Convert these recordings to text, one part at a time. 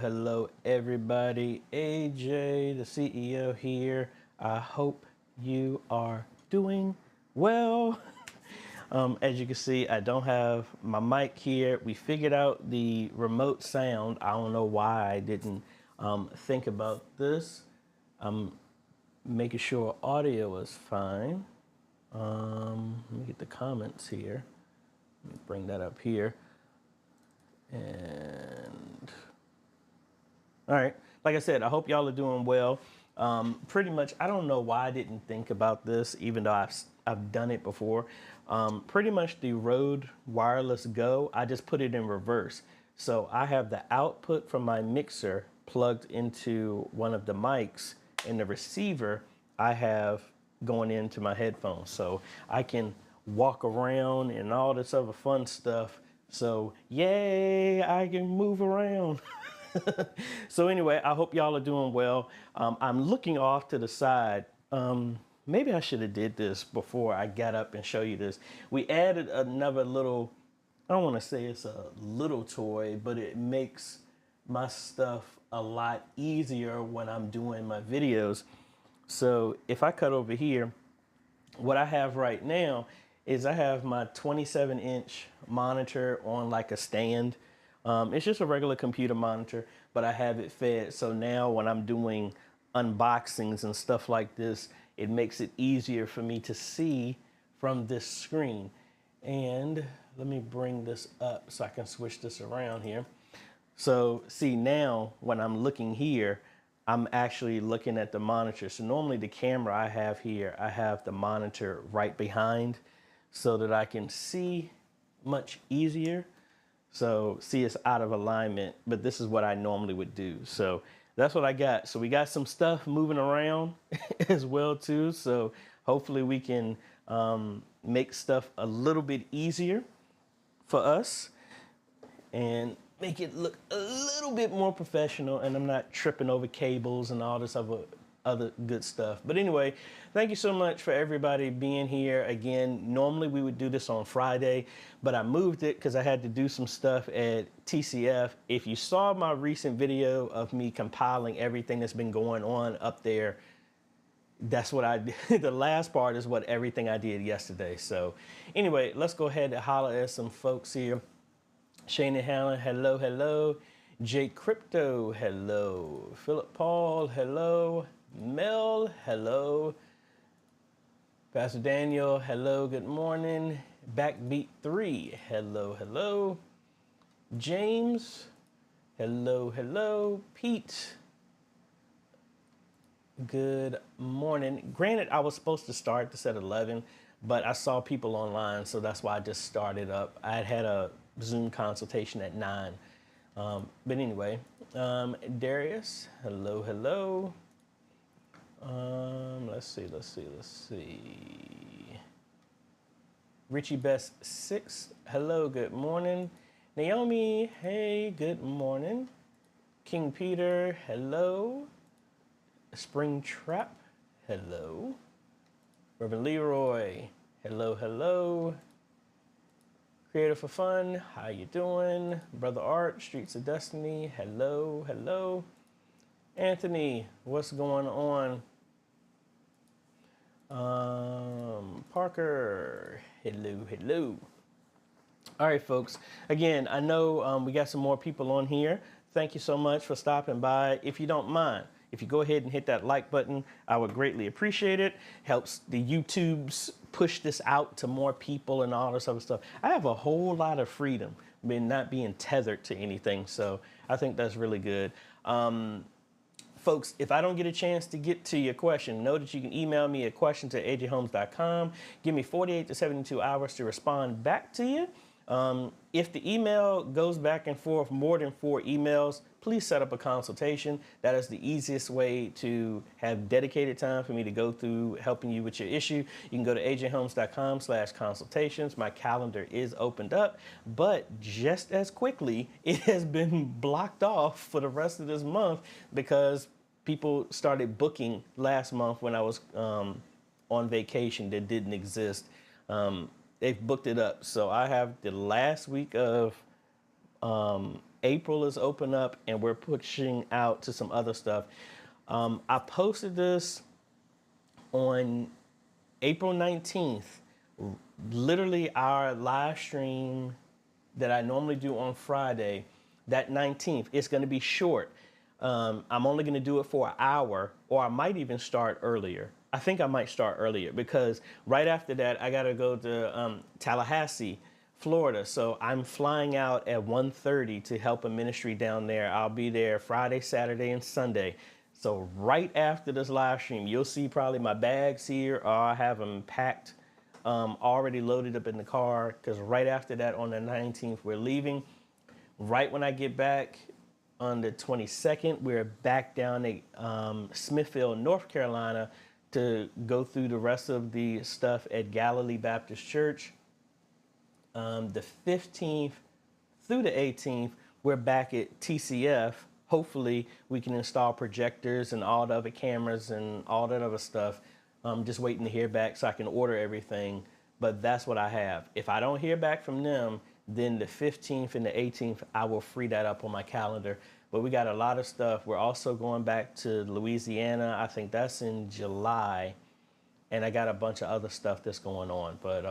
Hello everybody. AJ, the CEO here. I hope you are doing well. As you can see, I don't have my mic here. We figured out the remote sound. I don't know why I didn't think about this. I'm making sure audio is fine. Let me get the comments here. Let me bring that up here. And all right, like I said, I hope y'all are doing well. Pretty much, I don't know why I didn't think about this, even though I've done it before. Pretty much the Rode Wireless Go, I just put it in reverse. So I have the output from my mixer plugged into one of the mics, and the receiver I have going into my headphones. So I can walk around and all this other fun stuff. So yay, I can move around. So anyway, I hope y'all are doing well. I'm looking off to the side. maybe I should have did this before I got up and show you this. We added another little, I don't want to say it's a little toy, but it makes my stuff a lot easier when I'm doing my videos. So if I cut over here, what I have right now is I have my 27-inch monitor on like a stand. It's just a regular computer monitor, but I have it fed. So now when I'm doing unboxings and stuff like this, it makes it easier for me to see from this screen. And let me bring this up so I can switch this around here. So see, now when I'm looking here, I'm actually looking at the monitor. So normally the camera I have here, I have the monitor right behind so that I can see much easier. So see, it's out of alignment, but this is what I normally would do. So that's what I got. So we got some stuff moving around as well too. So hopefully we can make stuff a little bit easier for us and make it look a little bit more professional, and I'm not tripping over cables and all this other good stuff. But anyway, thank you so much for everybody being here. Again, normally we would do this on Friday, but I moved it because I had to do some stuff at TCF. If you saw my recent video of me compiling everything that's been going on up there, that's what I did. The last part is what everything I did yesterday. So anyway, let's go ahead and holler at some folks here. Shana Hallen, hello, hello. Jake Crypto, hello. Philip Paul, hello. Mel, hello. Pastor Daniel, hello, good morning. Backbeat 3, hello, hello. James, hello, hello. Pete, good morning. Granted, I was supposed to start this at 11, but I saw people online, so that's why I just started up. I had a Zoom consultation at 9. But anyway, Darius, hello, hello. Let's see. Richie Best 6, hello, good morning. Naomi, hey, good morning. King Peter, hello. Spring Trap, hello. Reverend Leroy, hello, hello. Creator for Fun, how you doing? Brother Art, Streets of Destiny, hello, hello. Anthony, what's going on? Parker, hello, hello. All right, folks. Again, I know we got some more people on here. Thank you so much for stopping by. If you don't mind, if you go ahead and hit that like button, I would greatly appreciate it. Helps the YouTubes push this out to more people and all this other stuff. I have a whole lot of freedom, not being tethered to anything. So I think that's really good. Folks, if I don't get a chance to get to your question, know that you can email me at questions@ajhomes.com. Give me 48 to 72 hours to respond back to you. If the email goes back and forth more than 4 emails, please set up a consultation. That is the easiest way to have dedicated time for me to go through helping you with your issue. You can go to ajhomes.com/consultations. My calendar is opened up, but just as quickly, it has been blocked off for the rest of this month because people started booking last month when I was on vacation that didn't exist. They've booked it up. So I have the last week of April is open up, and we're pushing out to some other stuff. I posted this on April 19th, literally our live stream that I normally do on Friday, that 19th. It's going to be short. I'm only going to do it for an hour, or I might even start earlier. I think I might start earlier because right after that, I got to go to Tallahassee, Florida. So I'm flying out at 1:30 to help a ministry down there. I'll be there Friday, Saturday, and Sunday. So right after this live stream, you'll see probably my bags here, or I have them packed, already loaded up in the car, because right after that on the 19th, we're leaving. Right when I get back on the 22nd, we're back down to Smithfield, North Carolina, to go through the rest of the stuff at Galilee Baptist Church. The 15th through the 18th, we're back at TCF. Hopefully, we can install projectors and all the other cameras and all that other stuff I'm just waiting to hear back so I can order everything. But that's what I have. If I don't hear back from them, then the 15th and the 18th, I will free that up on my calendar. But we got a lot of stuff. We're also going back to Louisiana. I think that's in July. And I got a bunch of other stuff that's going on. But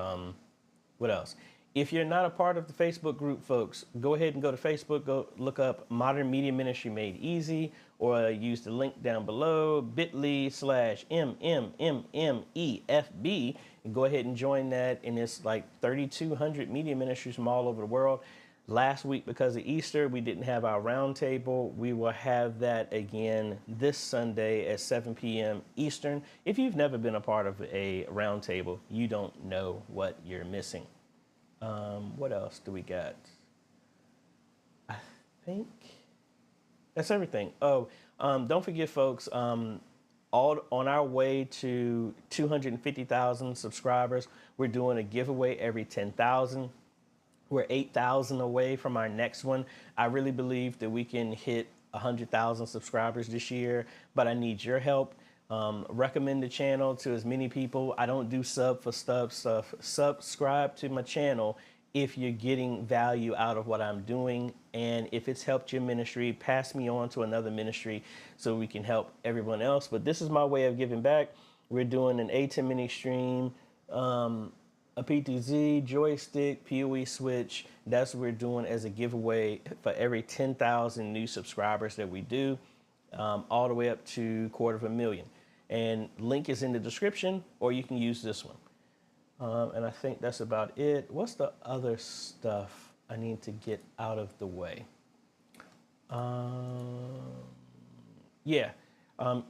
what else? If you're not a part of the Facebook group, folks, go ahead and go to Facebook, go look up Modern Media Ministry Made Easy, or use the link down below, bit.ly/MMMEFB, and go ahead and join that. And it's like 3,200 media ministries from all over the world. Last week, because of Easter, we didn't have our roundtable. We will have that again this Sunday at 7 p.m. Eastern. If you've never been a part of a roundtable, you don't know what you're missing. What else do we got? I think that's everything. Oh, don't forget, folks, all on our way to 250,000 subscribers, we're doing a giveaway every 10,000. We're 8,000 away from our next one. I really believe that we can hit 100,000 subscribers this year, but I need your help. Recommend the channel to as many people. I don't do sub for stuff. Subscribe to my channel if you're getting value out of what I'm doing. And if it's helped your ministry, pass me on to another ministry so we can help everyone else. But this is my way of giving back. We're doing an A10 mini stream, a PTZ, joystick, PoE switch. That's what we're doing as a giveaway for every 10,000 new subscribers that we do, all the way up to 250,000. And link is in the description, or you can use this one. And I think that's about it. What's the other stuff I need to get out of the way? Yeah.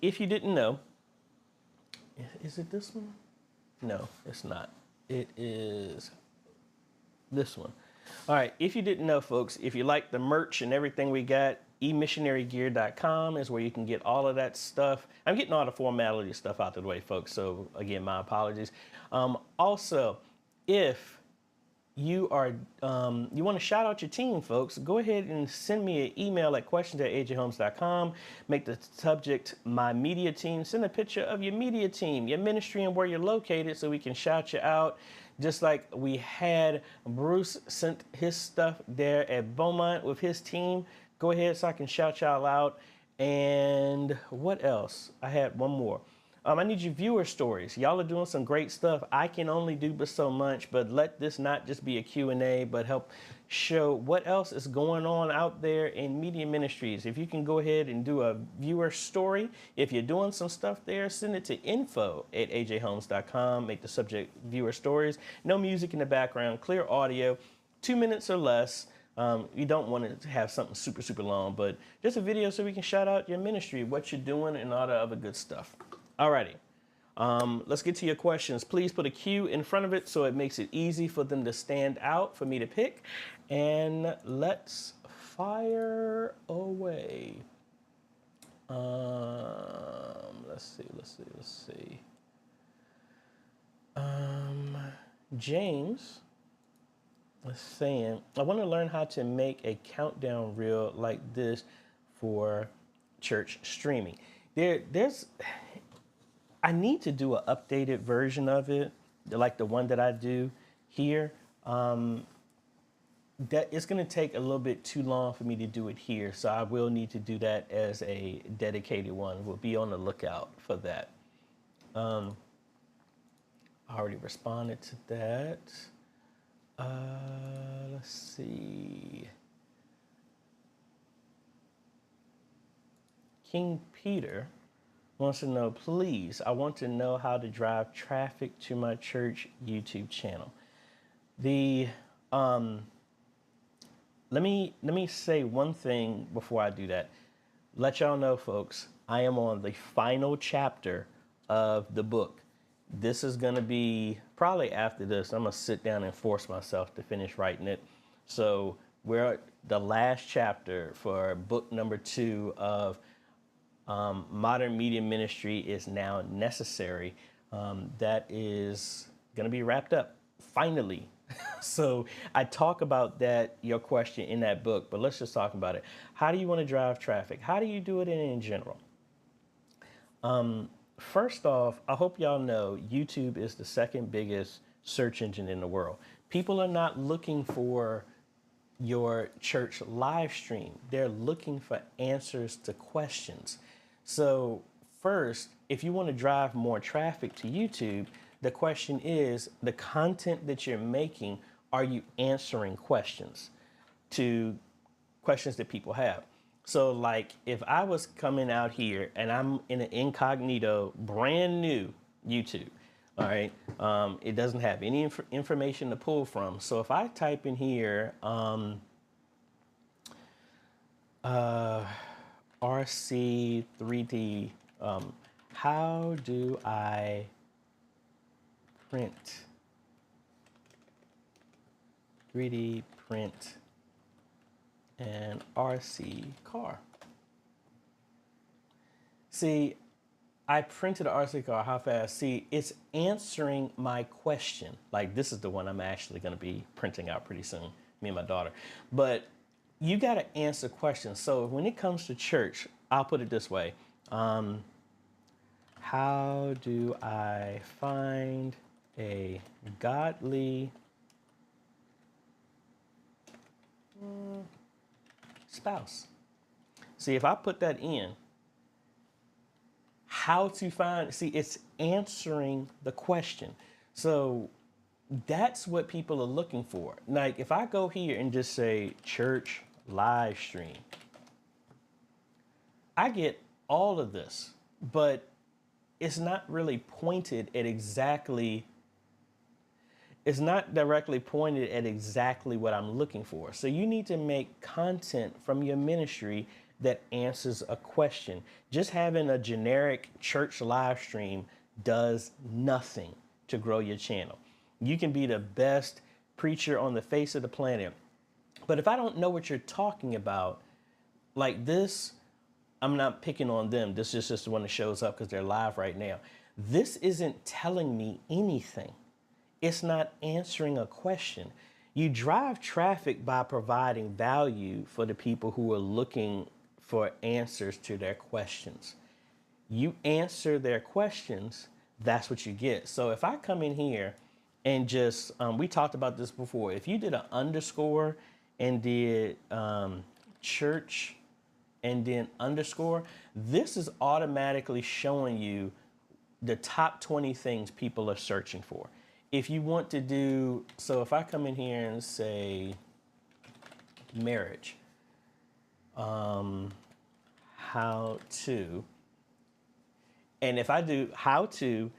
If you didn't know, is it this one? No, it's not. It is this one. All right. If you didn't know, folks, if you like the merch and everything we got, emissionarygear.com is where you can get all of that stuff. I'm getting all the formality stuff out of the way, folks. So again, my apologies. Also, if you are you want to shout out your team, folks, go ahead and send me an email at questions@ajhomes.com. Make the subject my media team. Send a picture of your media team, your ministry, and where you're located so we can shout you out. Just like we had Bruce sent his stuff there at Beaumont with his team. Go ahead so I can shout y'all out. And what else? I had one more. I need your viewer stories. Y'all are doing some great stuff. I can only do but so much, but let this not just be a Q&A, but help show what else is going on out there in media ministries. If you can go ahead and do a viewer story, if you're doing some stuff there, send it to info@ajhomes.com. Make the subject viewer stories. No music in the background, clear audio, 2 minutes or less. You don't want it to have something super, super long, but just a video so we can shout out your ministry, what you're doing, and all the other good stuff. Alrighty, let's get to your questions. Please put a Q in front of it so it makes it easy for them to stand out for me to pick. And let's fire away. Let's see. James was saying, I want to learn how to make a countdown reel like this for church streaming. I need to do an updated version of it, like the one that I do here. That it's going to take a little bit too long for me to do it here, so I will need to do that as a dedicated one. We'll be on the lookout for that. I already responded to that. Let's see. King Peter wants to know, please, I want to know how to drive traffic to my church YouTube channel. Let me say one thing before I do that. Let y'all know, folks, I am on the final chapter of the book. This is going to be probably after this. I'm going to sit down and force myself to finish writing it. So we're at the last chapter for book number 2 of Modern Media Ministry is Now Necessary. That is going to be wrapped up finally. So I talk about that, your question, in that book, but let's just talk about it. How do you want to drive traffic? How do you do it in general? first off, I hope y'all know YouTube is the second biggest search engine in the world. People are not looking for your church live stream. They're looking for answers to questions. So first, if you want to drive more traffic to YouTube, the question is the content that you're making, are you answering questions that people have? So like if I was coming out here and I'm in an incognito, brand new YouTube, all right, it doesn't have any information to pull from. So if I type in here, RC3D, how do I print, 3D print an RC car? See, I printed an RC car, how fast? See, it's answering my question. Like this is the one I'm actually gonna be printing out pretty soon, me and my daughter. But you gotta answer questions. So when it comes to church, I'll put it this way. How do I find a godly spouse? See, if I put that in, how to find, see, it's answering the question. So that's what people are looking for. Like if I go here and just say church live stream, I get all of this, but it's not really pointed at exactly, it's not directly pointed at exactly what I'm looking for. So you need to make content from your ministry that answers a question. Just having a generic church live stream does nothing to grow your channel. You can be the best preacher on the face of the planet, but if I don't know what you're talking about, like this, I'm not picking on them. This is just the one that shows up because they're live right now. This isn't telling me anything. It's not answering a question. You drive traffic by providing value for the people who are looking for answers to their questions. You answer their questions, that's what you get. So if I come in here and just, we talked about this before, if you did an underscore and did church and then underscore, this is automatically showing you the top 20 things people are searching for. If you want to do, so if I come in here and say marriage, how to, and if I do how to,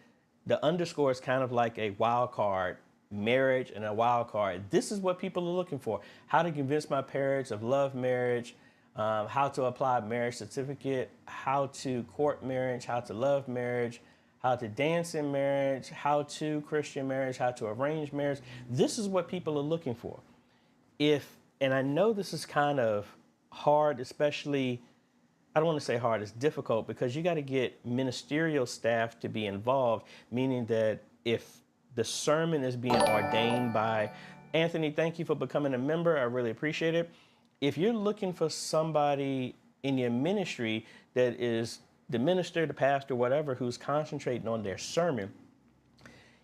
the underscore is kind of like a wild card, marriage and a wild card. This is what people are looking for. How to convince my parents of love marriage, how to apply marriage certificate, how to court marriage, how to love marriage, how to dance in marriage, how to Christian marriage, how to arrange marriage. This is what people are looking for. And I know this is kind of hard, especially, I don't want to say hard, it's difficult because you got to get ministerial staff to be involved, meaning that if the sermon is being ordained by Anthony, thank you for becoming a member. I really appreciate it. If you're looking for somebody in your ministry that is the minister, the pastor, whatever, who's concentrating on their sermon,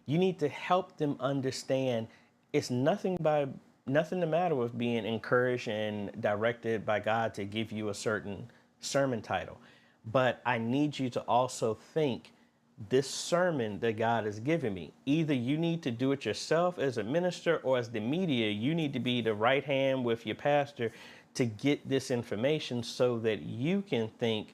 you need to help them understand it's nothing the matter with being encouraged and directed by God to give you a certain sermon title. But I need you to also think this sermon that God has given me, either you need to do it yourself as a minister or as the media, you need to be the right hand with your pastor to get this information so that you can think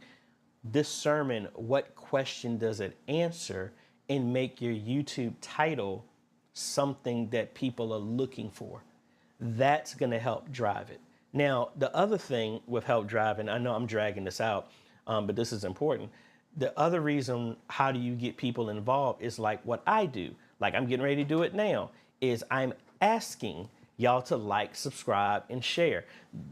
this sermon, what question does it answer, and make your YouTube title something that people are looking for. That's going to help drive it. Now, the other thing with help driving, I know I'm dragging this out, but this is important. The other reason, how do you get people involved, is like what I do. Like I'm getting ready to do it now, is I'm asking y'all to like, subscribe, and share.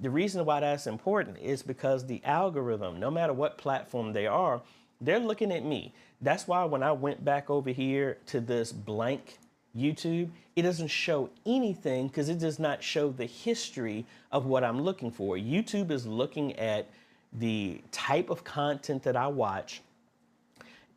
The reason why that's important is because the algorithm, no matter what platform they are, they're looking at me. That's why when I went back over here to this blank YouTube, it doesn't show anything because it does not show the history of what I'm looking for. YouTube is looking at the type of content that I watch,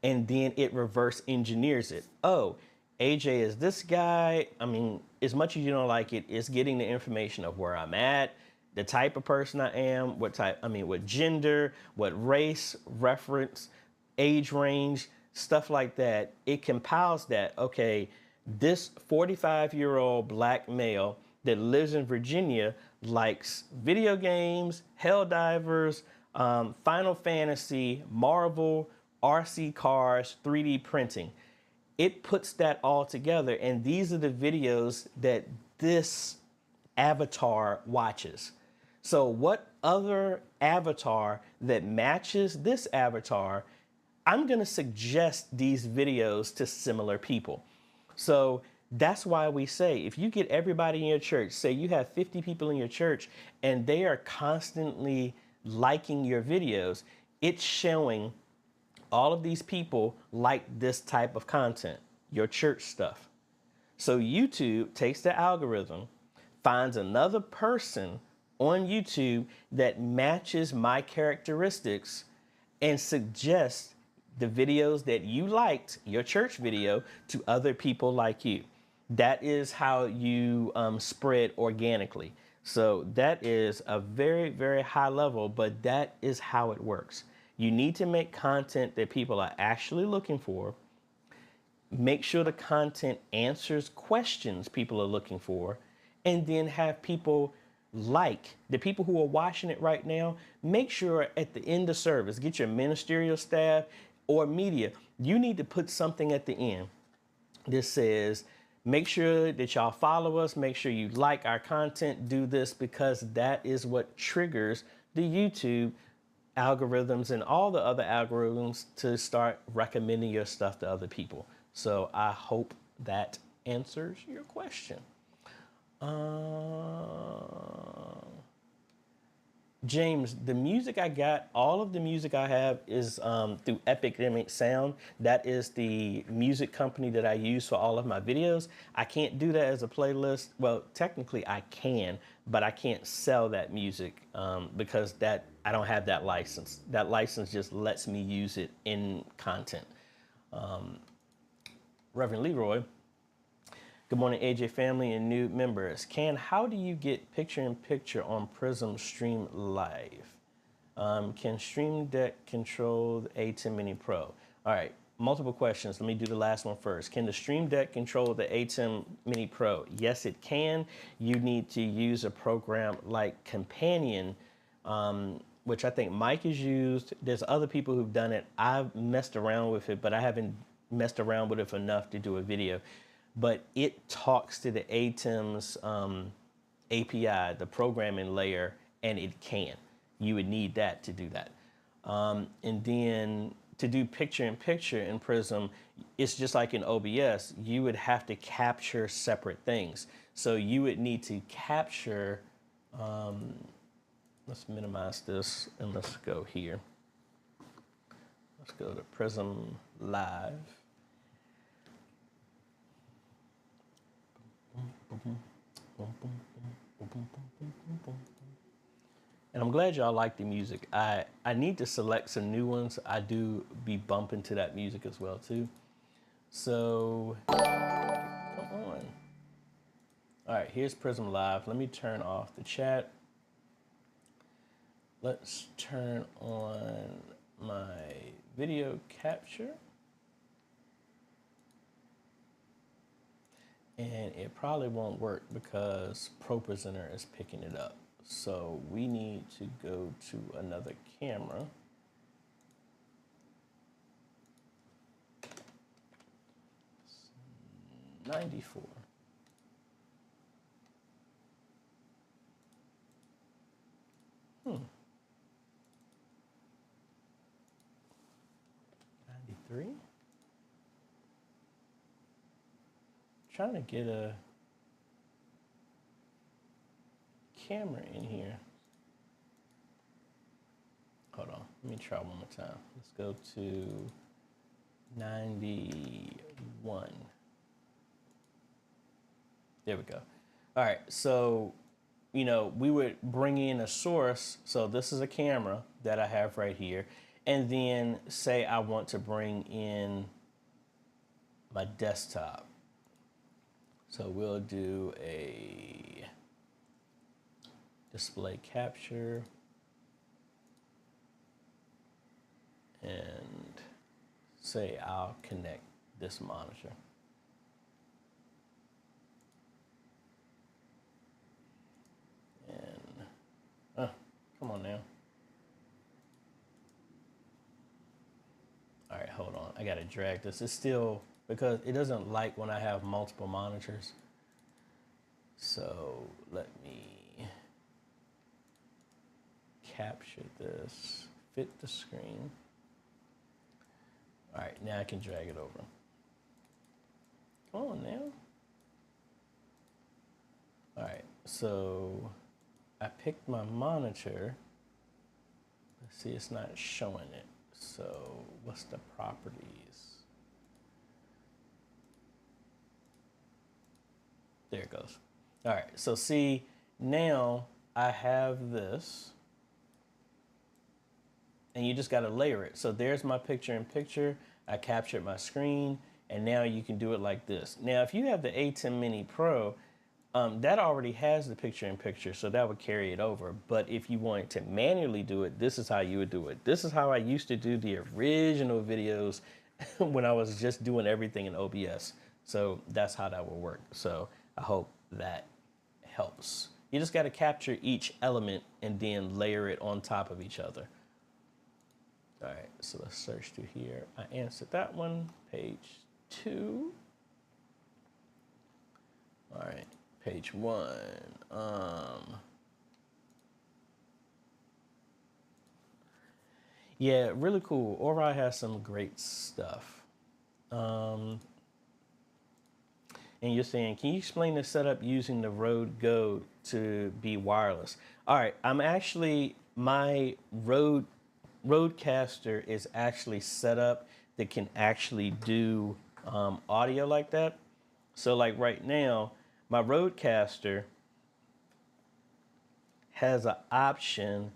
and then it reverse engineers it. Oh, AJ is this guy. I mean, as much as you don't like it, it's getting the information of where I'm at, the type of person I am, what gender, what race, reference, age range, stuff like that. It compiles that, okay, this 45-year-old black male that lives in Virginia likes video games, Helldivers, Final Fantasy, Marvel, RC cars, 3D printing. It puts that all together, and these are the videos that this avatar watches. So what other avatar that matches this avatar, I'm gonna suggest these videos to similar people. So that's why we say, if you get everybody in your church, say you have 50 people in your church and they are constantly liking your videos, it's showing all of these people like this type of content, your church stuff. So YouTube takes the algorithm, finds another person on YouTube that matches my characteristics and suggests the videos that you liked, your church video, to other people like you. That is how you spread organically. So that is a very, very high level, but that is how it works. You need to make content that people are actually looking for. Make sure the content answers questions people are looking for, and then have people like the people who are watching it right now. Make sure at the end of service, get your ministerial staff or media, you need to put something at the end that says, make sure that y'all follow us, make sure you like our content, do this, because that is what triggers the YouTube algorithms and all the other algorithms to start recommending your stuff to other people. So I hope that answers your question. James, the music I got, all of the music I have is through Epidemic Sound. That is the music company that I use for all of my videos. I can't do that as a playlist. Well, technically I can, but I can't sell that music because I don't have that license. That license just lets me use it in content. Reverend Leroy, good morning, AJ family and new members. How do you get picture-in-picture on Prism Stream Live? Can Stream Deck control the A10 Mini Pro? All right, multiple questions. Let me do the last one first. Can the Stream Deck control the A10 Mini Pro? Yes, it can. You need to use a program like Companion, which I think Mike has used. There's other people who've done it. I've messed around with it, but I haven't messed around with it enough to do a video. But it talks to the ATEM's API, the programming layer, and it can. You would need that to do that. And then to do picture-in-picture in Prism, it's just like in OBS, you would have to capture separate things. So you would need to capture, let's minimize this and let's go here. Let's go to Prism Live. And I'm glad y'all like the music. I need to select some new ones. I do be bumping to that music as well too. So, come on. All right, here's Prism Live. Let me turn off the chat. Let's turn on my video capture. And it probably won't work because ProPresenter is picking it up. So we need to go to another camera. It's 94. Hmm. 93. Trying to get a camera in here. Hold on, let me try one more time. Let's go to 91. There we go. All right, so, we would bring in a source. So this is a camera that I have right here. And then say I want to bring in my desktop. So we'll do a display capture and say I'll connect this monitor. And come on now. All right, hold on. I gotta drag this. It's still, because it doesn't like when I have multiple monitors. So let me capture this, fit the screen. All right, now I can drag it over. Come on now. All right, so I picked my monitor. Let's see, it's not showing it. So what's the properties? There it goes. All right, so see, now I have this, and you just gotta layer it. So there's my picture in picture. I captured my screen, and now you can do it like this. Now, if you have the A10 Mini Pro, that already has the picture in picture, so that would carry it over. But if you wanted to manually do it, this is how you would do it. This is how I used to do the original videos when I was just doing everything in OBS. So that's how that will work. So I hope that helps. You just got to capture each element and then layer it on top of each other. All right, so let's search through here. I answered that one, page 2. All right. Page 1. Yeah, really cool. Ori has some great stuff. And you're saying, can you explain the setup using the Rode Go to be wireless? All right, I'm actually, my Rodecaster is actually set up that can actually do audio like that. So like right now, my Rodecaster has an option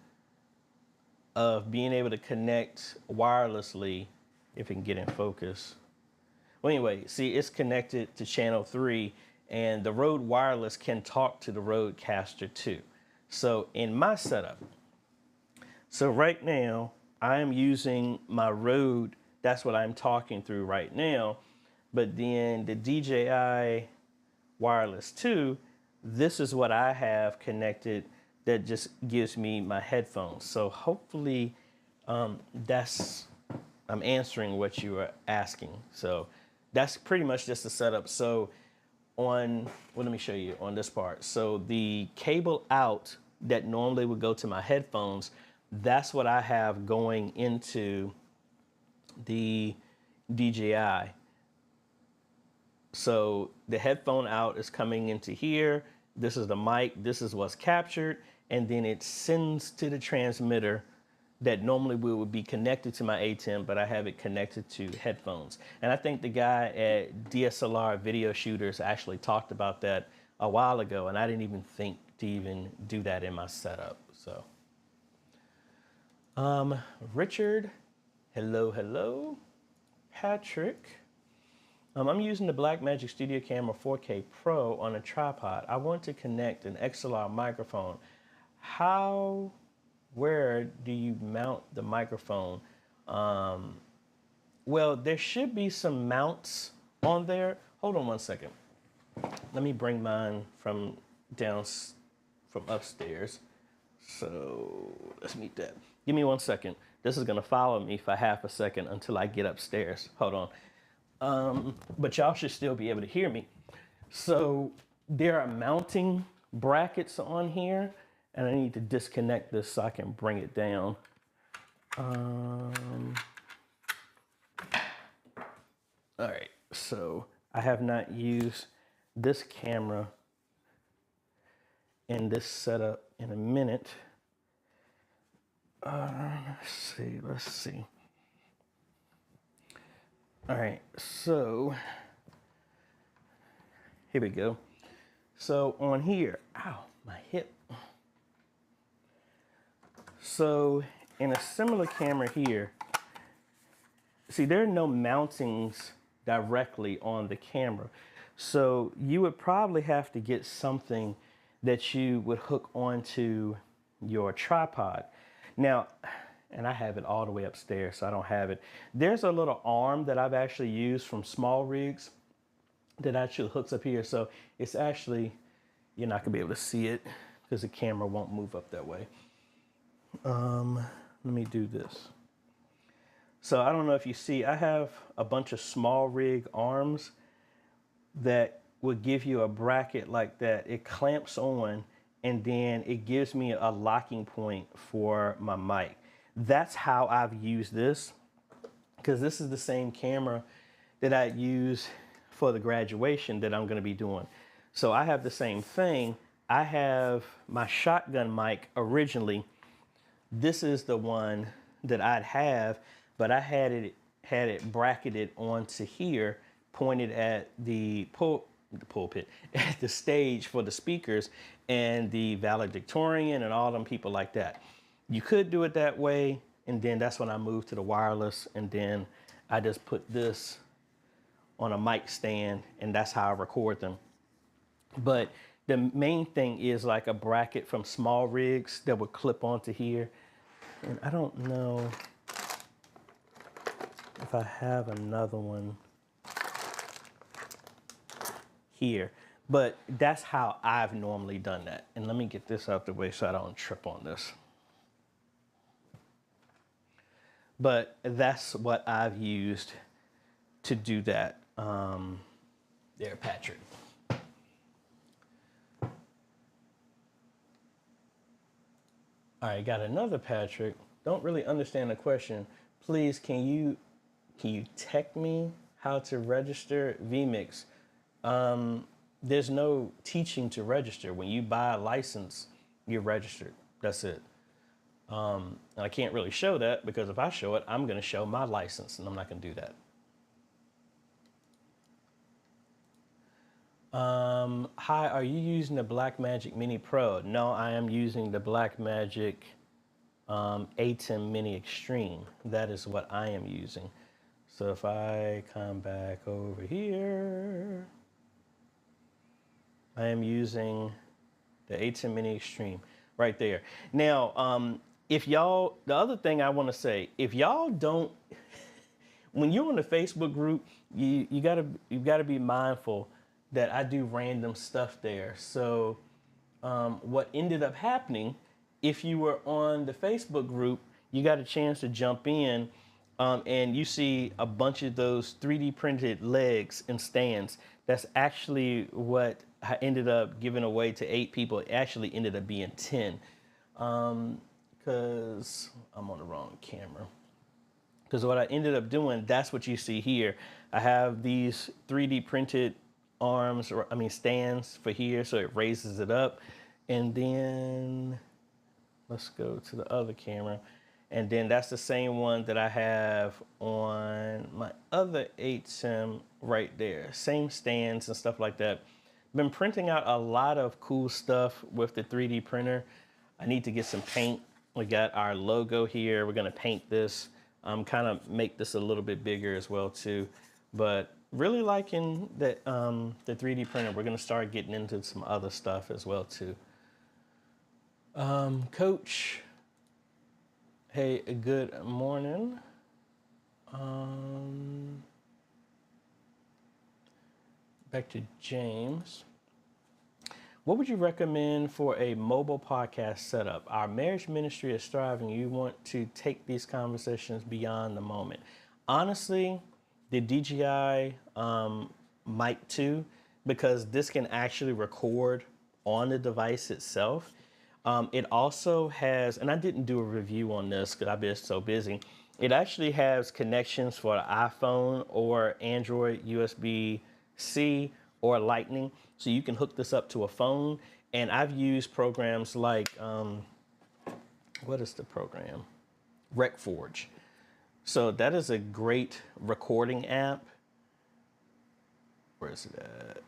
of being able to connect wirelessly, if it can get in focus. Well, anyway, see, it's connected to channel 3, and the Rode Wireless can talk to the Rodecaster too. So in my setup, so right now, I am using my Rode, that's what I'm talking through right now, but then the DJI Wireless 2, this is what I have connected that just gives me my headphones. So hopefully I'm answering what you were asking. So that's pretty much just the setup. So well, let me show you on this part. So the cable out that normally would go to my headphones, that's what I have going into the DJI. So the headphone out is coming into here. This is the mic. This is what's captured. And then it sends to the transmitter that normally would be connected to my A10, but I have it connected to headphones. And I think the guy at DSLR Video Shooters actually talked about that a while ago, and I didn't even think to even do that in my setup. So, Richard, hello. Patrick. I'm using the Blackmagic Studio Camera 4K Pro on a tripod. I want to connect an XLR microphone. Where do you mount the microphone? Well, there should be some mounts on there. Hold on one second. Let me bring mine from upstairs. So let's meet that. Give me 1 second. This is gonna follow me for half a second until I get upstairs. Hold on. But y'all should still be able to hear me. So there are mounting brackets on here, and I need to disconnect this so I can bring it down. All right, so I have not used this camera in this setup in a minute. Let's see. All right, so here we go. So on here, ow, my hip. So in a similar camera here, see, there are no mountings directly on the camera. So you would probably have to get something that you would hook onto your tripod. Now, and I have it all the way upstairs, so I don't have it. There's a little arm that I've actually used from small rigs that actually hooks up here. So it's actually, you're not gonna be able to see it because the camera won't move up that way. Let me do this. So I don't know if you see, I have a bunch of small rig arms that would give you a bracket like that. It clamps on and then it gives me a locking point for my mic. That's how I've used this, because this is the same camera that I use for the graduation that I'm gonna be doing. So I have the same thing. I have my shotgun mic originally. This is the one that I'd have, but I had it bracketed onto here, pointed at the pulpit, at the stage for the speakers and the valedictorian and all them people like that. You could do it that way, and then that's when I moved to the wireless, and then I just put this on a mic stand, and that's how I record them. But the main thing is like a bracket from small rigs that would clip onto here. And I don't know if I have another one here, but that's how I've normally done that. And let me get this out the way so I don't trip on this. But that's what I've used to do that. There, Patrick. All right, got another Patrick. Don't really understand the question. Please, can you tech me how to register vMix? There's no teaching to register. When you buy a license, you're registered. That's it. And I can't really show that because if I show it, I'm going to show my license, and I'm not going to do that. Hi, are you using the Blackmagic Mini Pro? No, I am using the Blackmagic A10 Mini Extreme. That is what I am using. So if I come back over here, I am using the A10 Mini Extreme right there. Now, if y'all, the other thing I want to say, if y'all don't, when you're in the Facebook group, you gotta be mindful that I do random stuff there. So what ended up happening, if you were on the Facebook group, you got a chance to jump in and you see a bunch of those 3D printed legs and stands. That's actually what I ended up giving away to 8 people. It actually ended up being 10 because I'm on the wrong camera. Because what I ended up doing, that's what you see here. I have these 3D printed arms, or I mean stands for here, so it raises it up. And then let's go to the other camera. And then that's the same one that I have on my other 8SIM right there. Same stands and stuff like that. Been printing out a lot of cool stuff with the 3D printer. I need to get some paint. We got our logo here. We're gonna paint this. Kind of make this a little bit bigger as well too. But really liking the 3D printer. We're gonna start getting into some other stuff as well too. Coach, hey, good morning. Back to James. What would you recommend for a mobile podcast setup? Our marriage ministry is thriving. You want to take these conversations beyond the moment. Honestly, the DJI Mic 2, because this can actually record on the device itself. It also has, and I didn't do a review on this because I've been so busy. It actually has connections for the iPhone or Android USB-C or Lightning. So you can hook this up to a phone. And I've used programs like, what is the program? RecForge. So that is a great recording app. Where is it at?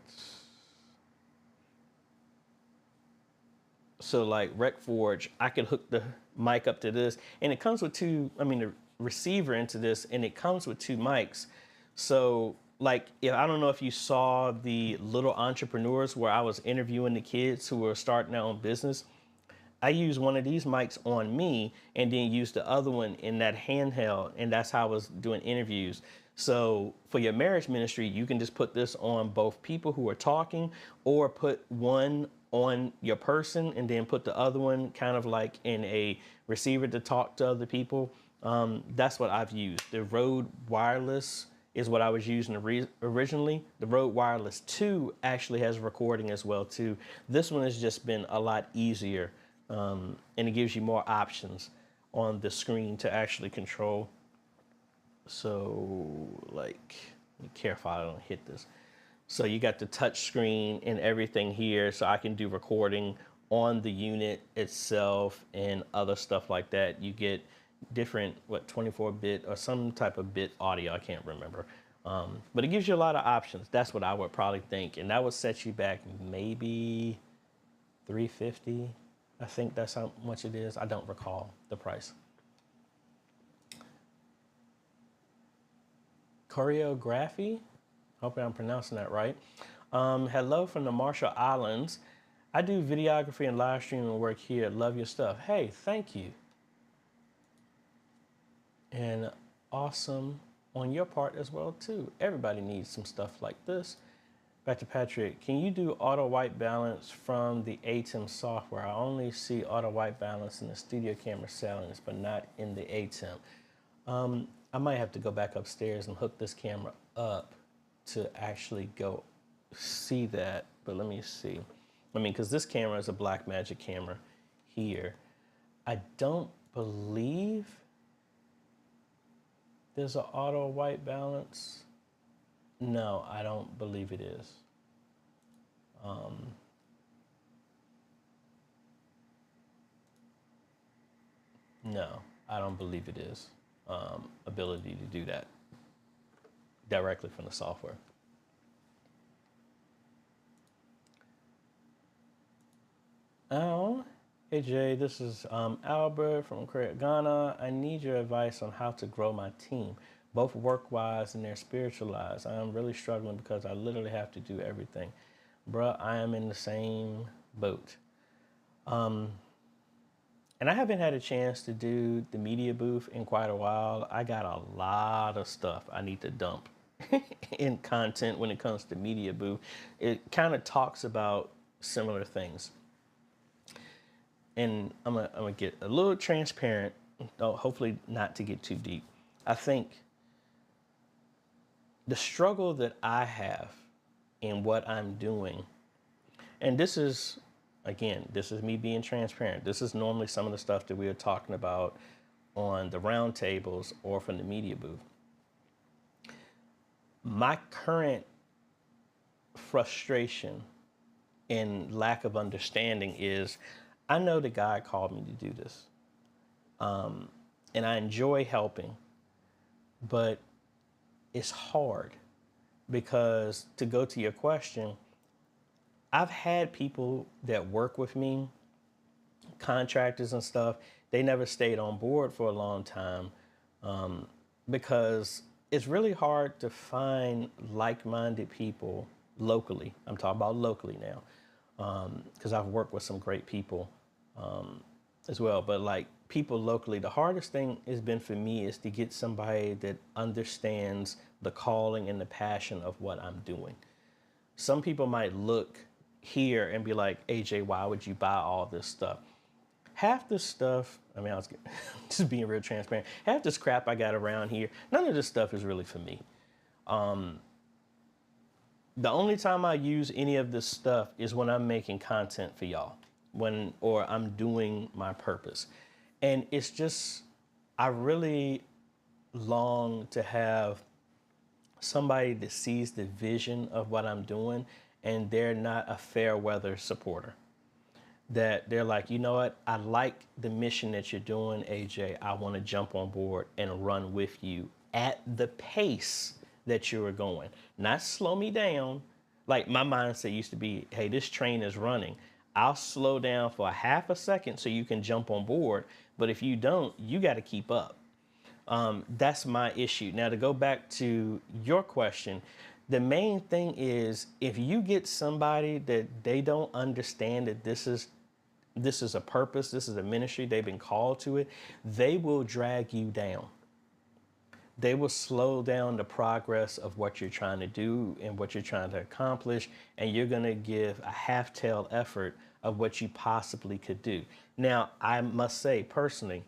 So like RecForge, I could hook the mic up to this, and it comes with two, I mean, receiver into this, and it comes with 2 mics. So like, if I don't know if you saw the Little Entrepreneurs where I was interviewing the kids who were starting their own business, I use one of these mics on me and then use the other one in that handheld, and that's how I was doing interviews. So for your marriage ministry, you can just put this on both people who are talking, or put one on your person and then put the other one kind of like in a receiver to talk to other people. That's what I've used. The Rode Wireless is what I was using originally. The Rode Wireless 2 actually has recording as well too. This one has just been a lot easier, and it gives you more options on the screen to actually control. So like, be careful I don't hit this. So you got the touch screen and everything here, so I can do recording on the unit itself and other stuff like that. You get different, 24-bit or some type of bit audio, I can't remember. But it gives you a lot of options. That's what I would probably think. And that would set you back maybe $350. I think that's how much it is. I don't recall the price. Choreography, hoping I'm pronouncing that right. Hello from the Marshall Islands. I do videography and live streaming work here. Love your stuff. Hey, thank you. And awesome on your part as well too. Everybody needs some stuff like this. Back to Patrick. Can you do auto white balance from the ATEM software? I only see auto white balance in the studio camera settings, but not in the ATEM. I might have to go back upstairs and hook this camera up to actually go see that, but let me see. I mean, because this camera is a Blackmagic camera here. I don't believe there's an auto white balance. No, I don't believe it is. No, I don't believe it is. Ability to do that directly from the software. Oh, hey Jay, this is Albert from Ghana. I need your advice on how to grow my team, both work-wise and their spiritual lives. I am really struggling because I literally have to do everything. Bruh, I am in the same boat. And I haven't had a chance to do the media booth in quite a while. I got a lot of stuff I need to dump in content when it comes to media booth. It kind of talks about similar things. And I'm gonna get a little transparent, hopefully not to get too deep. I think the struggle that I have in what I'm doing, and this is, again, this is me being transparent. This is normally some of the stuff that we are talking about on the roundtables or from the media booth. My current frustration and lack of understanding is, I know that God called me to do this. And I enjoy helping, but it's hard because, to go to your question, I've had people that work with me, contractors and stuff, they never stayed on board for a long time because it's really hard to find like-minded people locally. I'm talking about locally now because I've worked with some great people as well. But like people locally, the hardest thing has been for me is to get somebody that understands the calling and the passion of what I'm doing. Some people might look here and be like, AJ, why would you buy all this stuff? Half the stuff, I mean, I was just being real transparent. Half this crap I got around here, none of this stuff is really for me. The only time I use any of this stuff is when I'm making content for y'all, or I'm doing my purpose. And it's just, I really long to have somebody that sees the vision of what I'm doing and they're not a fair weather supporter. That they're like, you know what, I like the mission that you're doing, AJ. I want to jump on board and run with you at the pace that you are going. Not slow me down. Like my mindset used to be, hey, this train is running. I'll slow down for a half a second so you can jump on board. But if you don't, you got to keep up. That's my issue. Now, to go back to your question, the main thing is if you get somebody that they don't understand that this is a purpose, this is a ministry, they've been called to it, they will drag you down. They will slow down the progress of what you're trying to do and what you're trying to accomplish, and you're going to give a half-tailed effort of what you possibly could do. Now, I must say personally,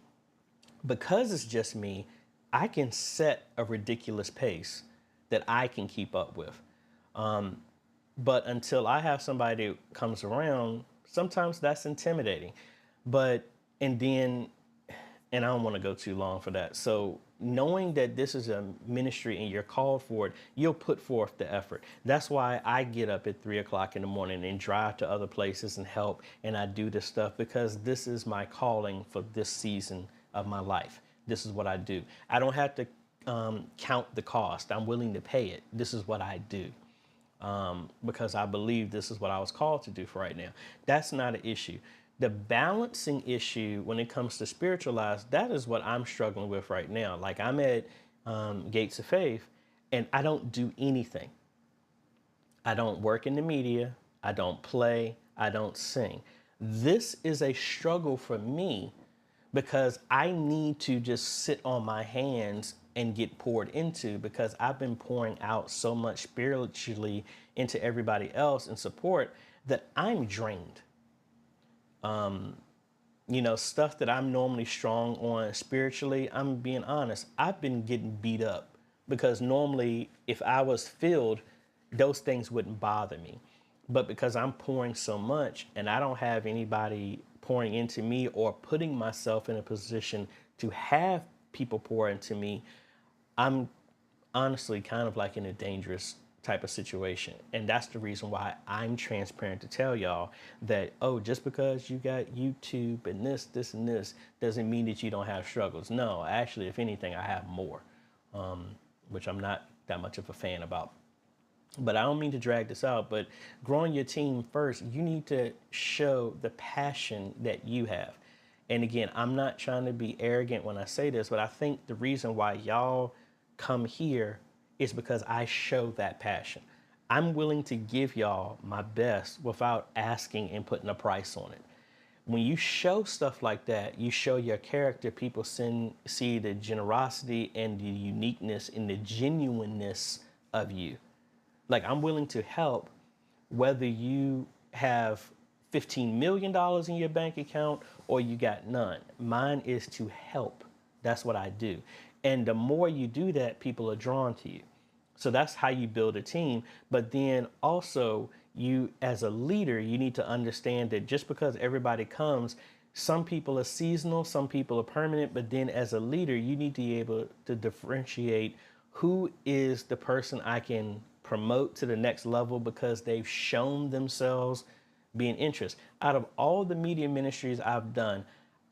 because it's just me, I can set a ridiculous pace that I can keep up with. But until I have somebody that comes around, sometimes that's intimidating. But, and then, and I don't want to go too long for that. So knowing that this is a ministry and you're called for it, you'll put forth the effort. That's why I get up at 3 o'clock in the morning and drive to other places and help. And I do this stuff because this is my calling for this season of my life. This is what I do. I don't have to count the cost. I'm willing to pay it. This is what I do. Because I believe this is what I was called to do for right now. That's not an issue. The balancing issue when it comes to spiritual lives, that is what I'm struggling with right now. Like I'm at Gates of Faith and I don't do anything. I don't work in the media. I don't play. I don't sing. This is a struggle for me because I need to just sit on my hands and get poured into because I've been pouring out so much spiritually into everybody else in support that I'm drained. You know, stuff that I'm normally strong on spiritually, I'm being honest, I've been getting beat up because normally if I was filled, those things wouldn't bother me. But because I'm pouring so much and I don't have anybody pouring into me or putting myself in a position to have people pour into me, I'm honestly kind of like in a dangerous type of situation. And that's the reason why I'm transparent to tell y'all that, oh, just because you got YouTube and this and this doesn't mean that you don't have struggles. No, actually, if anything, I have more, which I'm not that much of a fan about. But I don't mean to drag this out, but growing your team first, you need to show the passion that you have. And again, I'm not trying to be arrogant when I say this, but I think the reason why y'all come here is because I show that passion. I'm willing to give y'all my best without asking and putting a price on it. When you show stuff like that, you show your character, people see the generosity and the uniqueness and the genuineness of you. Like I'm willing to help whether you have $15 million in your bank account or you got none. Mine is to help. That's what I do. And the more you do that, people are drawn to you. So that's how you build a team. But then also you as a leader, you need to understand that just because everybody comes, some people are seasonal, some people are permanent. But then as a leader, you need to be able to differentiate who is the person I can promote to the next level because they've shown themselves being interest. Out of all the media ministries I've done,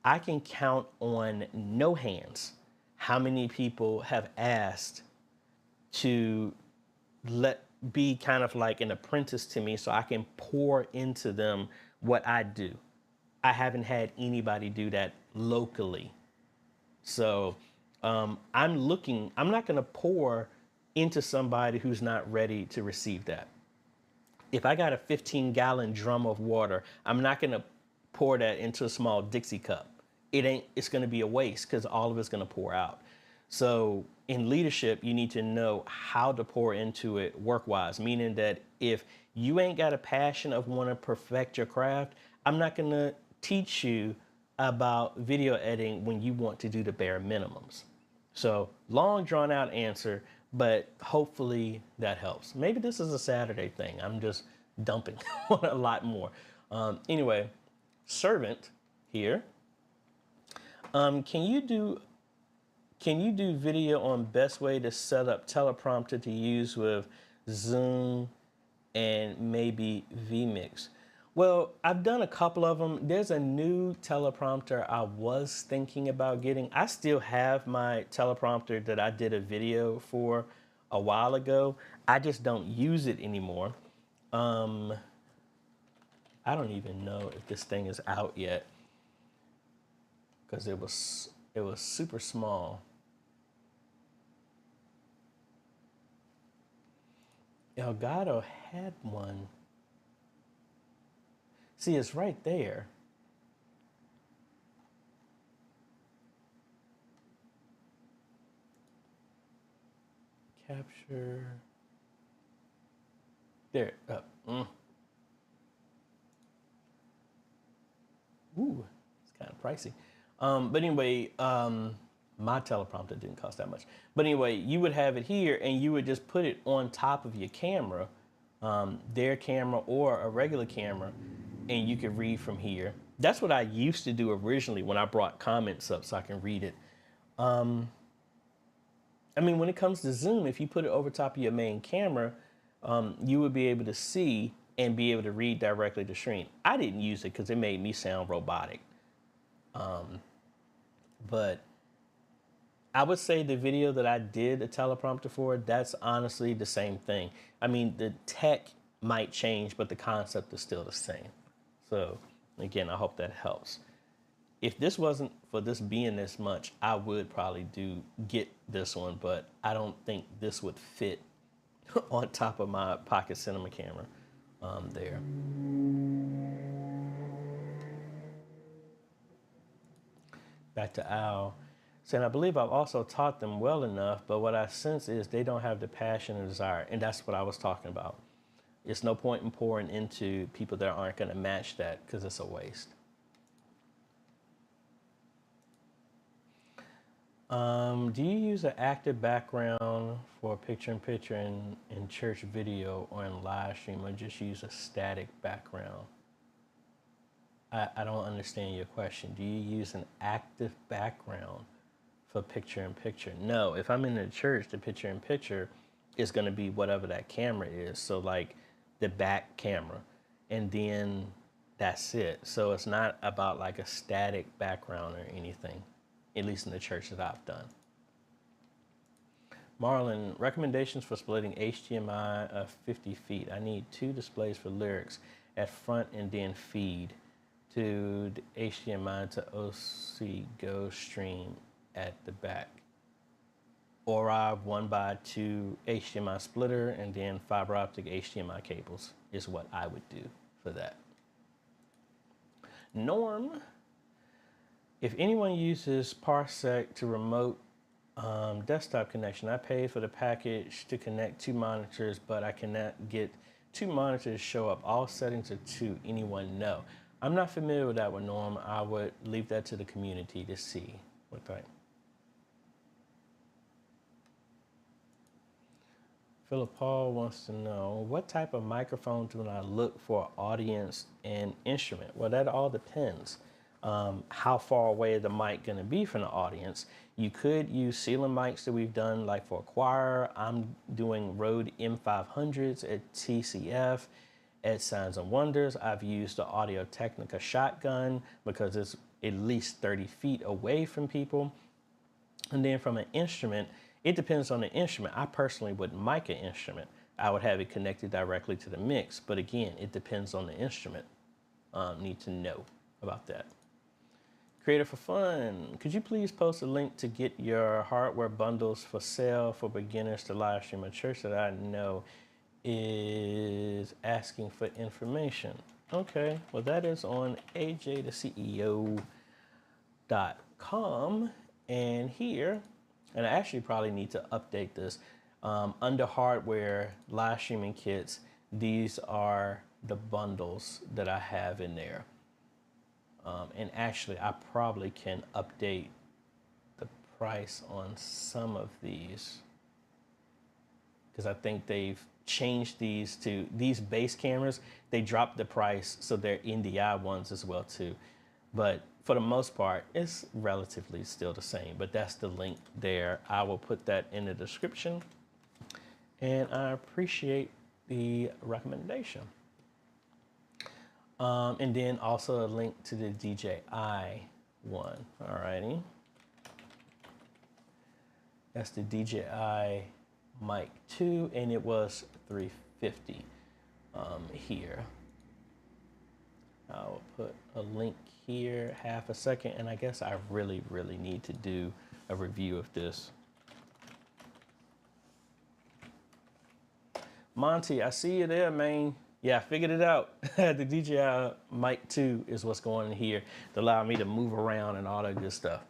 I can count on no hands how many people have asked to be kind of like an apprentice to me so I can pour into them what I do. I haven't had anybody do that locally. So I'm not going to pour into somebody who's not ready to receive that. If I got a 15-gallon drum of water, I'm not going to pour that into a small Dixie cup. It's going to be a waste because all of it's going to pour out. So in leadership, you need to know how to pour into it work-wise, meaning that if you ain't got a passion of want to perfect your craft, I'm not going to teach you about video editing when you want to do the bare minimums. So long drawn out answer, but hopefully that helps. Maybe this is a Saturday thing. I'm just dumping on a lot more. Anyway, Servant here. Can you do video on best way to set up teleprompter to use with Zoom and maybe vMix? Well, I've done a couple of them. There's a new teleprompter I was thinking about getting. I still have my teleprompter that I did a video for a while ago. I just don't use it anymore. I don't even know if this thing is out yet because it was super small. Elgato had one. See, it's right there. Capture. There. Ooh, it's kind of pricey. But anyway, my teleprompter didn't cost that much. But anyway, you would have it here and you would just put it on top of your camera, their camera or a regular camera, and you could read from here. That's what I used to do originally when I brought comments up so I can read it. I mean, when it comes to Zoom, if you put it over top of your main camera, you would be able to see and be able to read directly to screen. I didn't use it because it made me sound robotic. But I would say the video that I did a teleprompter for, that's honestly the same thing. I mean, the tech might change, but the concept is still the same. So again, I hope that helps. If this wasn't for this being this much, I would probably get this one, but I don't think this would fit on top of my Pocket Cinema camera there. Back to Al. Saying, I believe I've also taught them well enough, but what I sense is they don't have the passion and desire. And that's what I was talking about. It's no point in pouring into people that aren't going to match that because it's a waste. Do you use an active background for picture-in-picture in church video or in live stream, or just use a static background? I don't understand your question. Do you use an active background for picture-in-picture? No, if I'm in the church, the picture-in-picture is going to be whatever that camera is. So like the back camera, and then that's it. So it's not about like a static background or anything, at least in the church that I've done. Marlon, recommendations for splitting HDMI of 50 feet. I need 2 displays for lyrics at front and then feed to the HDMI to OC Go stream at the back. Or I have 1x2 HDMI splitter and then fiber optic HDMI cables is what I would do for that. Norm, if anyone uses Parsec to remote desktop connection, I paid for the package to connect 2 monitors, but I cannot get 2 monitors to show up. All settings are 2. Anyone know? I'm not familiar with that one, Norm. I would leave that to the community to see what type. Philip Paul wants to know, what type of microphone do I look for audience and instrument? Well, that all depends. How far away is the mic going to be from the audience? You could use ceiling mics that we've done, like for a choir. I'm doing Rode M500s at TCF. At Signs and Wonders, I've used the Audio-Technica shotgun because it's at least 30 feet away from people. And then from an instrument, it depends on the instrument. I personally wouldn't mic an instrument. I would have it connected directly to the mix. But again, it depends on the instrument. Need to know about that. Creator for Fun, could you please post a link to get your hardware bundles for sale for beginners to live stream? A church that I know is asking for information. Okay, well that is on AJaytheCEO.com, and here, and I actually probably need to update this, under hardware live streaming kits, these are the bundles that I have in there. And actually I probably can update the price on some of these because I think they've changed these to these base cameras. They dropped the price, so they're NDI ones as well too. But for the most part, it's relatively still the same, but that's the link there. I will put that in the description, and I appreciate the recommendation. And then also a link to the DJI one. Alrighty. That's the DJI Mic 2, and it was $350 here. I'll put a link here, half a second, and I guess I really need to do a review of this. Monty, I see you there, man. Yeah, I figured it out. The DJI Mic 2 is what's going in here to allow me to move around and all that good stuff.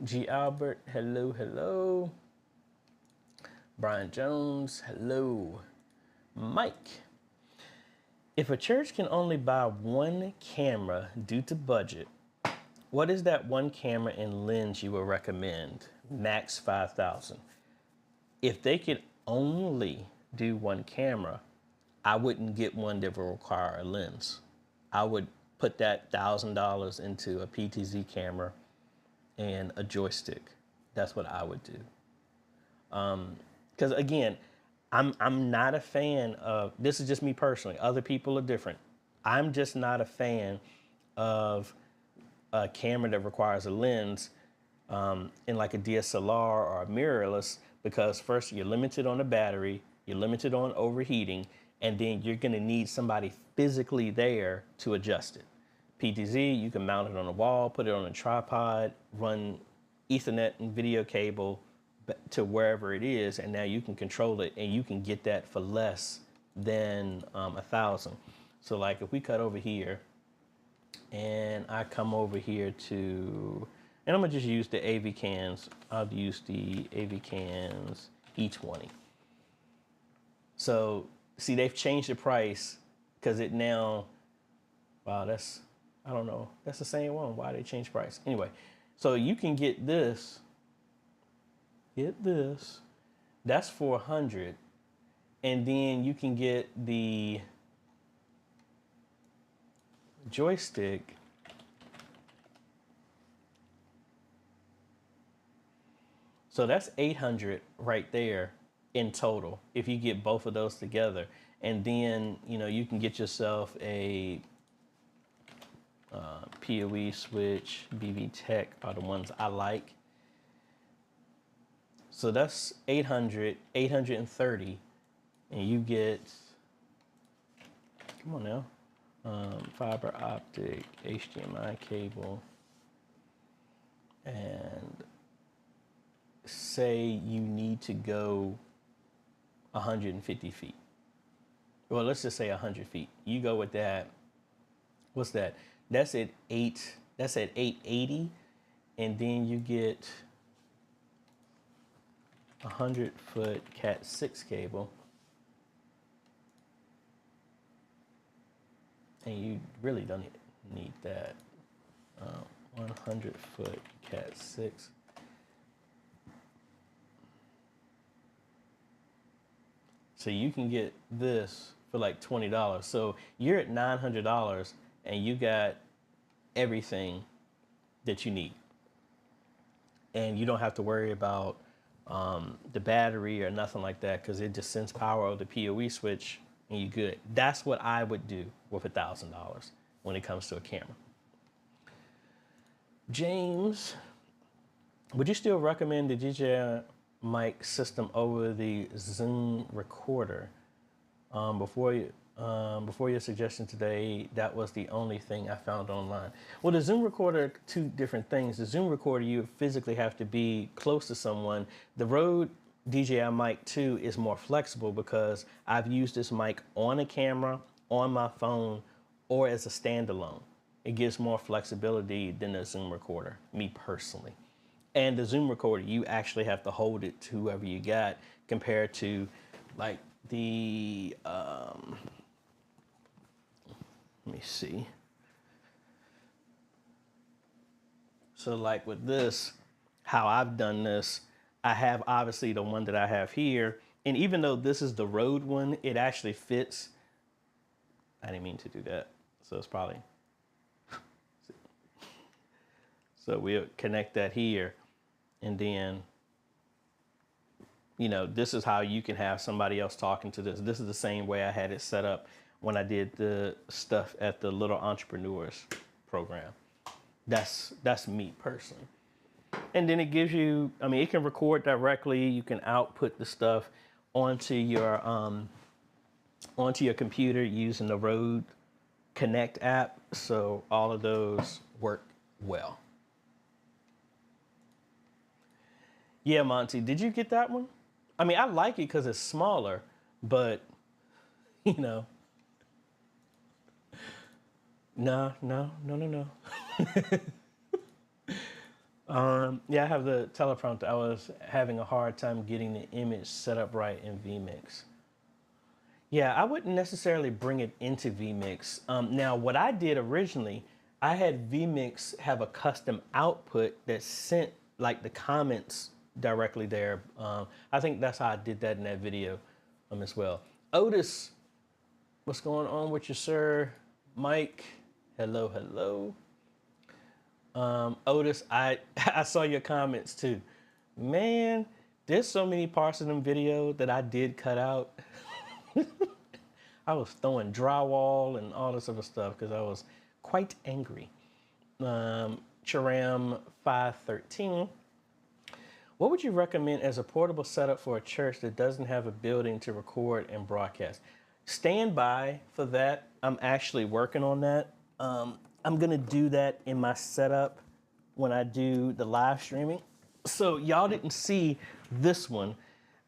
G. Albert, hello, hello. Brian Jones, hello. Mike, if a church can only buy one camera due to budget, what is that one camera and lens you would recommend? Max 5,000. If they could only do one camera, I wouldn't get one that will require a lens. I would put that $1,000 into a PTZ camera and a joystick. That's what I would do. Because again, I'm not a fan of, this is just me personally, other people are different. I'm just not a fan of a camera that requires a lens in like a DSLR or a mirrorless, because first you're limited on the battery, you're limited on overheating, and then you're gonna need somebody physically there to adjust it. PTZ, you can mount it on a wall, put it on a tripod, run Ethernet and video cable to wherever it is, and now you can control it, and you can get that for less than 1,000. So like if we cut over here, and I come over here to, and I'm gonna just use the AV cans. I'll use the AV cans E20. So see, they've changed the price because it now, wow, that's, I don't know, that's the same one. Why they change price? Anyway, so you can get this, that's 400. And then you can get the joystick. So that's 800 right there in total if you get both of those together. And then, you know, you can get yourself a PoE switch. BB Tech are the ones I like. So that's 800, 830, and you get, come on now, fiber optic, HDMI cable, and say you need to go 150 feet. Well, let's just say 100 feet. You go with that. What's that? That's at 880, and then you get 100-foot Cat 6 cable, and you really don't need that. 100-foot Cat 6. So you can get this for like $20. So you're at $900, and you got everything that you need, and you don't have to worry about the battery or nothing like that, because it just sends power over the PoE switch and you're good. That's what I would do with $1,000 when it comes to a camera. James, would you still recommend the DJI mic system over the Zoom recorder? Before your suggestion today, that was the only thing I found online. Well, the Zoom recorder, two different things. The Zoom recorder, you physically have to be close to someone. The Rode DJI Mic 2 is more flexible because I've used this mic on a camera, on my phone, or as a standalone. It gives more flexibility than the Zoom recorder, me personally. And the Zoom recorder, you actually have to hold it to whoever you got, compared to like the, let me see. So like with this, how I've done this, I have obviously the one that I have here. And even though this is the Rode one, it actually fits. I didn't mean to do that. So it's probably, so we'll connect that here. And then, you know, this is how you can have somebody else talking to this. This is the same way I had it set up when I did the stuff at the Little Entrepreneurs program. That's me personally. And then it gives you, I mean, it can record directly. You can output the stuff onto your computer using the Rode Connect app. So all of those work well. Yeah, Monty, did you get that one? I mean, I like it because it's smaller, but you know, no, no, no, no, no. Yeah, I have the teleprompter. I was having a hard time getting the image set up right in vMix. Yeah, I wouldn't necessarily bring it into vMix. Now, what I did originally, I had vMix have a custom output that sent like the comments directly there. I think that's how I did that in that video as well. Otis, what's going on with you, sir? Mike, hello, hello. Otis, I saw your comments too. Man, there's so many parts of them video that I did cut out. I was throwing drywall and all this other stuff because I was quite angry. Charam 513. What would you recommend as a portable setup for a church that doesn't have a building to record and broadcast? Stand by for that. I'm actually working on that. I'm gonna do that in my setup when I do the live streaming. So y'all didn't see this one.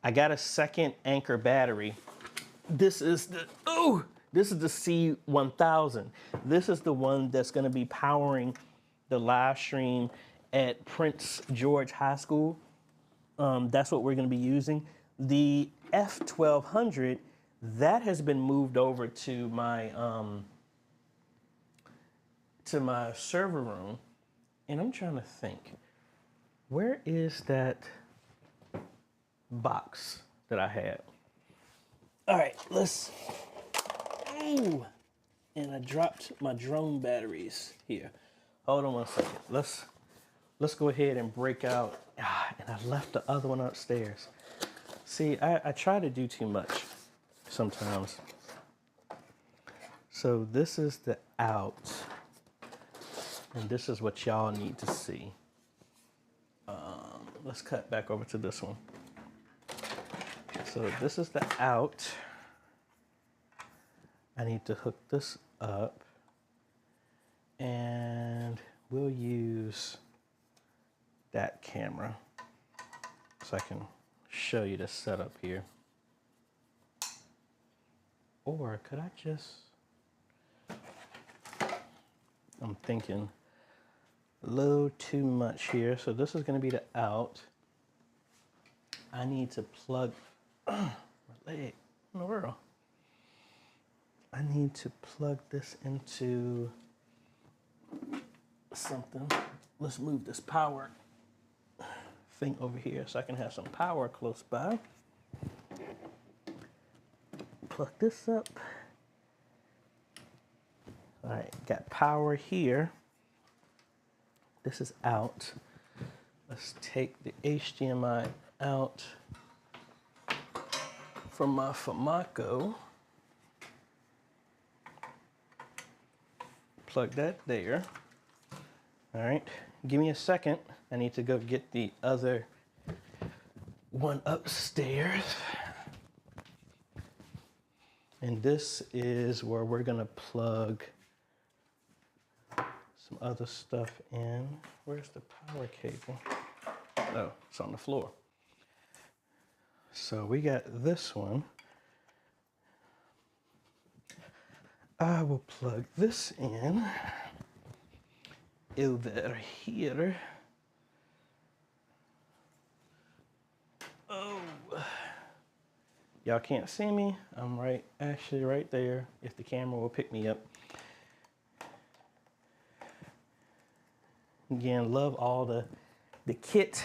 I got a second Anchor battery. This is the C1000. This is the one that's gonna be powering the live stream at Prince George High School. That's what we're gonna be using. The F1200, that has been moved over to my server room, and I'm trying to think, where is that box that I had? All right, let's. Ooh, and I dropped my drone batteries here. Hold on one second. Let's go ahead and break out. And I left the other one upstairs. See, I try to do too much sometimes. So this is the out. And this is what y'all need to see. Let's cut back over to this one. So this is the out. I need to hook this up. And we'll use that camera so I can show you the setup here. Or could I just... I'm thinking a little too much here. So this is going to be the out. I need to plug my leg in the world. I need to plug this into something. Let's move this power thing over here so I can have some power close by. Plug this up. All right, got power here. This is out. Let's take the HDMI out from my Famaco. Plug that there. All right, give me a second. I need to go get the other one upstairs. And this is where we're gonna plug some other stuff in. Where's the power cable? Oh, it's on the floor. So we got this one. I will plug this in over here. Oh, y'all can't see me. I'm actually right there. If the camera will pick me up. Again, love all the kit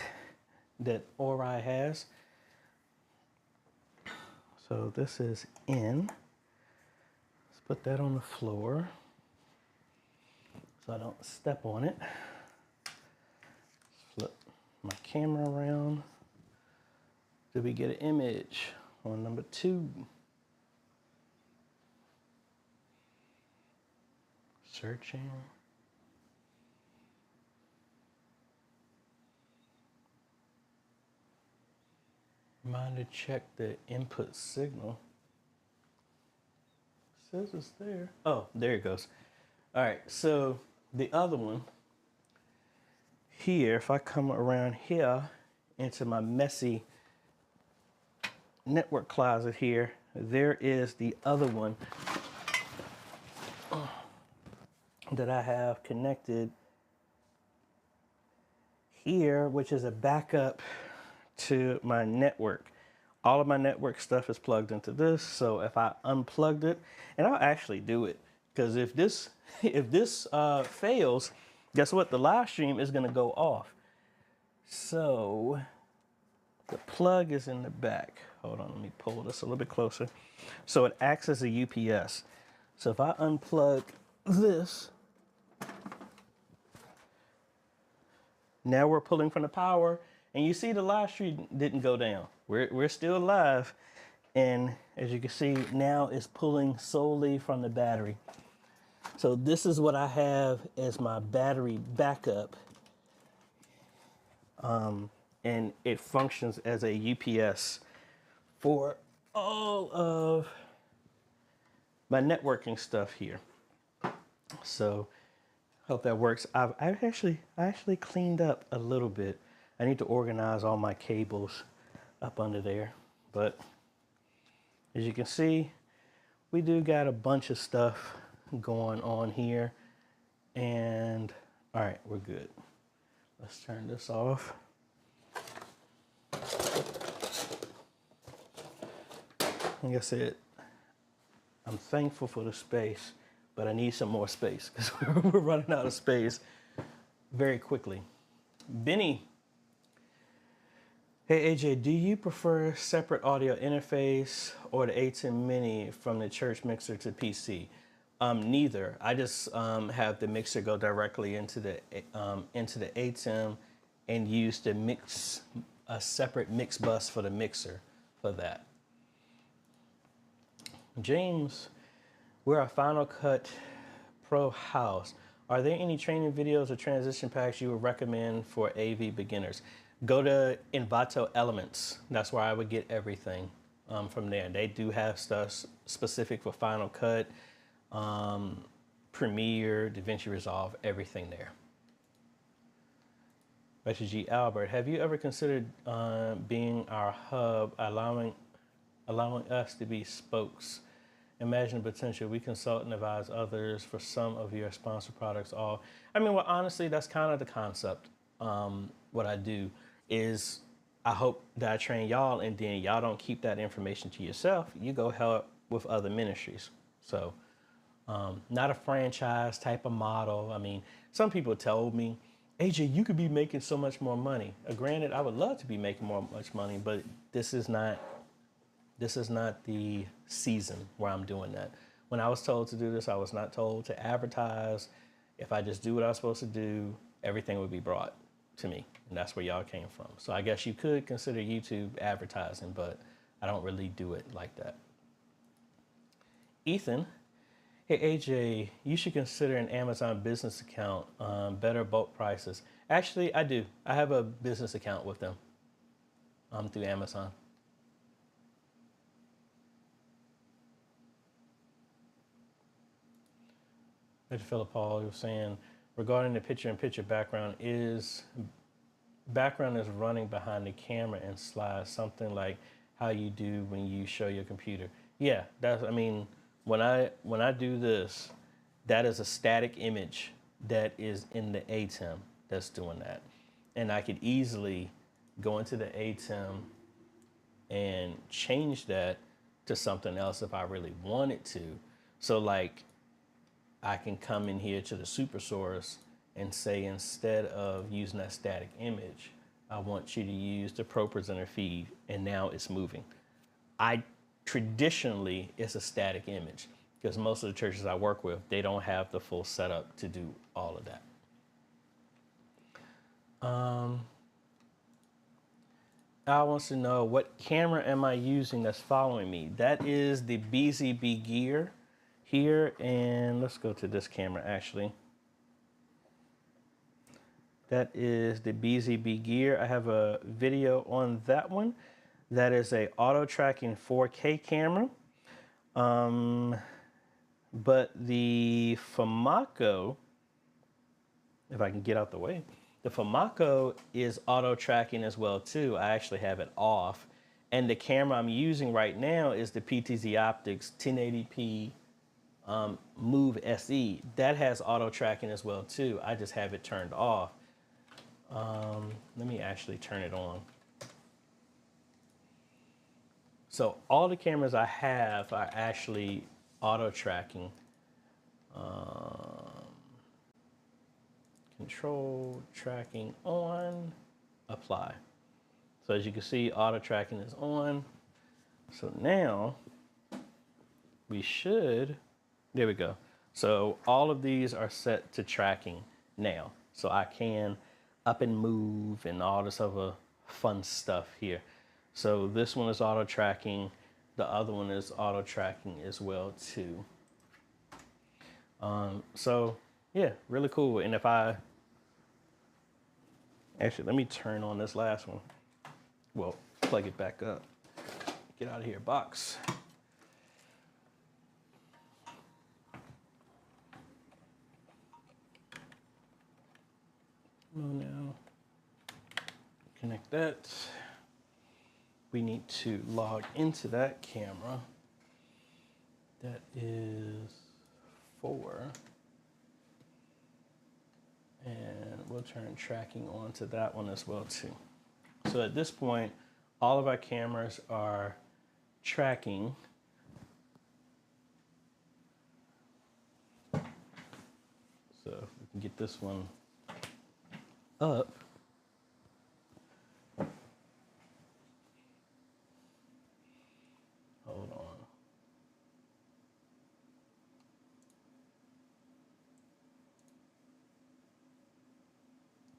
that Ori has. So this is in. Let's put that on the floor so I don't step on it. Flip my camera around. Did we get an image on number 2? Searching. Mind to check the input signal. Says it's there. Oh, there it goes. All right, so the other one here, if I come around here into my messy network closet here, there is the other one that I have connected here, which is a backup to my network. All of my network stuff is plugged into this. So if I unplugged it, and I'll actually do it, because if this fails, guess what? The live stream is going to go off. So the plug is in the back. Hold on, let me pull this a little bit closer. So it acts as a UPS. So if I unplug this, now we're pulling from the power, and you see the live stream didn't go down. We're still live, and as you can see, now it's pulling solely from the battery. So this is what I have as my battery backup, and it functions as a UPS for all of my networking stuff here. So hope that works. I actually cleaned up a little bit. I need to organize all my cables up under there, but as you can see, we do got a bunch of stuff going on here, and all right, we're good. Let's turn this off. Like I said, I'm thankful for the space, but I need some more space because we're running out of space very quickly. Benny, hey AJ, do you prefer separate audio interface or the A10 Mini from the church mixer to PC? Neither. I just have the mixer go directly into the A10 and use a separate mix bus for the mixer for that. James, we're a Final Cut Pro house. Are there any training videos or transition packs you would recommend for AV beginners? Go to Envato Elements. That's where I would get everything from there. They do have stuff specific for Final Cut, Premiere, DaVinci Resolve, everything there. Richard G. Albert, have you ever considered being our hub, allowing us to be spokes? Imagine the potential. We consult and advise others for some of your sponsored products. Well, honestly, that's kind of the concept. What I do is I hope that I train y'all, and then y'all don't keep that information to yourself. You go help with other ministries. So not a franchise type of model. Some people told me, AJ, you could be making so much more money. Granted, I would love to be making much money, but this is not the season where I'm doing that. When I was told to do this, I was not told to advertise. If I just do what I was supposed to do, everything would be brought to me. And that's where y'all came from. So I guess you could consider YouTube advertising, but I don't really do it like that. Ethan, hey AJ, you should consider an Amazon business account, better bulk prices. Actually, I do. I have a business account with them through Amazon. Philip Paul was saying regarding the picture-in-picture background is running behind the camera and slides, something like how you do when you show your computer. Yeah, when I do this, that is a static image that is in the ATEM that's doing that. And I could easily go into the ATEM and change that to something else if I really wanted to. So like I can come in here to the super source and say, instead of using that static image, I want you to use the ProPresenter feed, and now it's moving. Traditionally, it's a static image because most of the churches I work with, they don't have the full setup to do all of that. Al wants to know, what camera am I using that's following me? That is the BZB Gear here, and let's go to this camera actually. That is the BZB Gear. I have a video on that one. That is a auto tracking 4K camera. But the Famaco, if I can get out the way, the Famaco is auto tracking as well too. I actually have it off, And the camera I'm using right now is the PTZ Optics 1080p Move SE. That has auto tracking as well too. I just have it turned off. Let me actually turn it on. So all the cameras I have are actually auto tracking. Control tracking on, apply. So as you can see, auto tracking is on. So now we should, there we go. So all of these are set to tracking now. So I can up and move and all this other fun stuff here. So this one is auto tracking. The other one is auto tracking as well too. So yeah, really cool. And if I, actually, let me turn on this last one. Well, plug it back up. Get out of here, box. Come on now. Connect that. We need to log into that camera. That is 4. And we'll turn tracking on to that one as well too. So at this point, all of our cameras are tracking. So if we can get this one up. Hold on.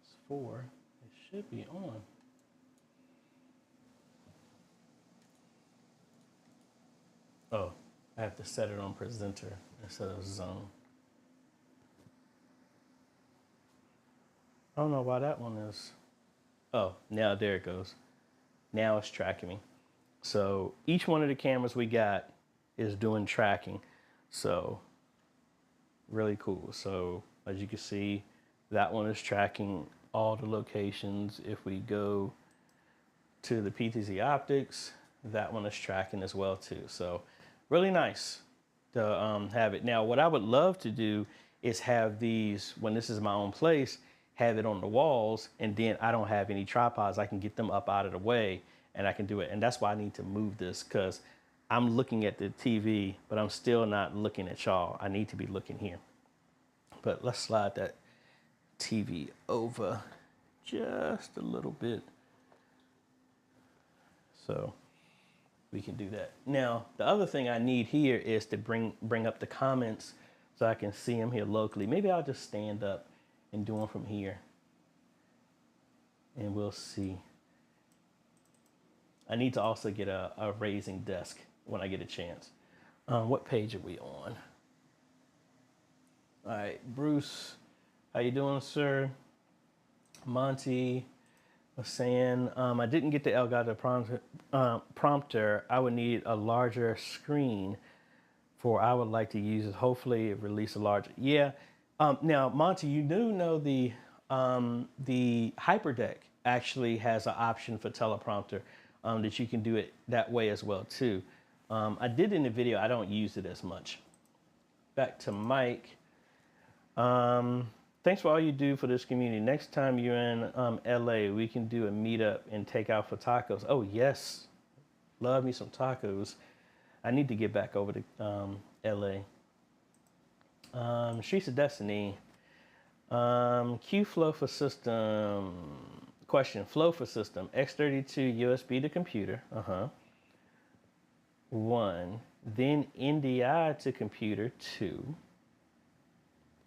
It's 4. It should be on. Oh, I have to set it on presenter instead of zone. I don't know why that one is. Oh, now there it goes. Now it's tracking me. So each one of the cameras we got is doing tracking. So really cool. So as you can see, that one is tracking all the locations. If we go to the PTZ Optics, that one is tracking as well too. So really nice to have it. Now, what I would love to do is have these, when this is my own place, have it on the walls, and then I don't have any tripods. I can get them up out of the way and I can do it. And that's why I need to move this, because I'm looking at the TV, but I'm still not looking at y'all. I need to be looking here. But let's slide that TV over just a little bit. So we can do that. Now, the other thing I need here is to bring up the comments so I can see them here locally. Maybe I'll just stand up and do them from here. And we'll see. I need to also get a raising desk when I get a chance. What page are we on? All right, Bruce, how you doing, sir? Monty was saying, I didn't get the Elgato prompter. I would need a larger screen for I would like to use it. Hopefully it release a larger, yeah. Now, Monty, you do know the HyperDeck actually has an option for teleprompter that you can do it that way as well too. I did in the video, I don't use it as much. Back to Mike. Thanks for all you do for this community. Next time you're in LA, we can do a meetup and take out for tacos. Oh yes, love me some tacos. I need to get back over to LA. Streets of Destiny. Q flow for system. Question, flow for system. X32 USB to computer. 1. Then NDI to computer. 2.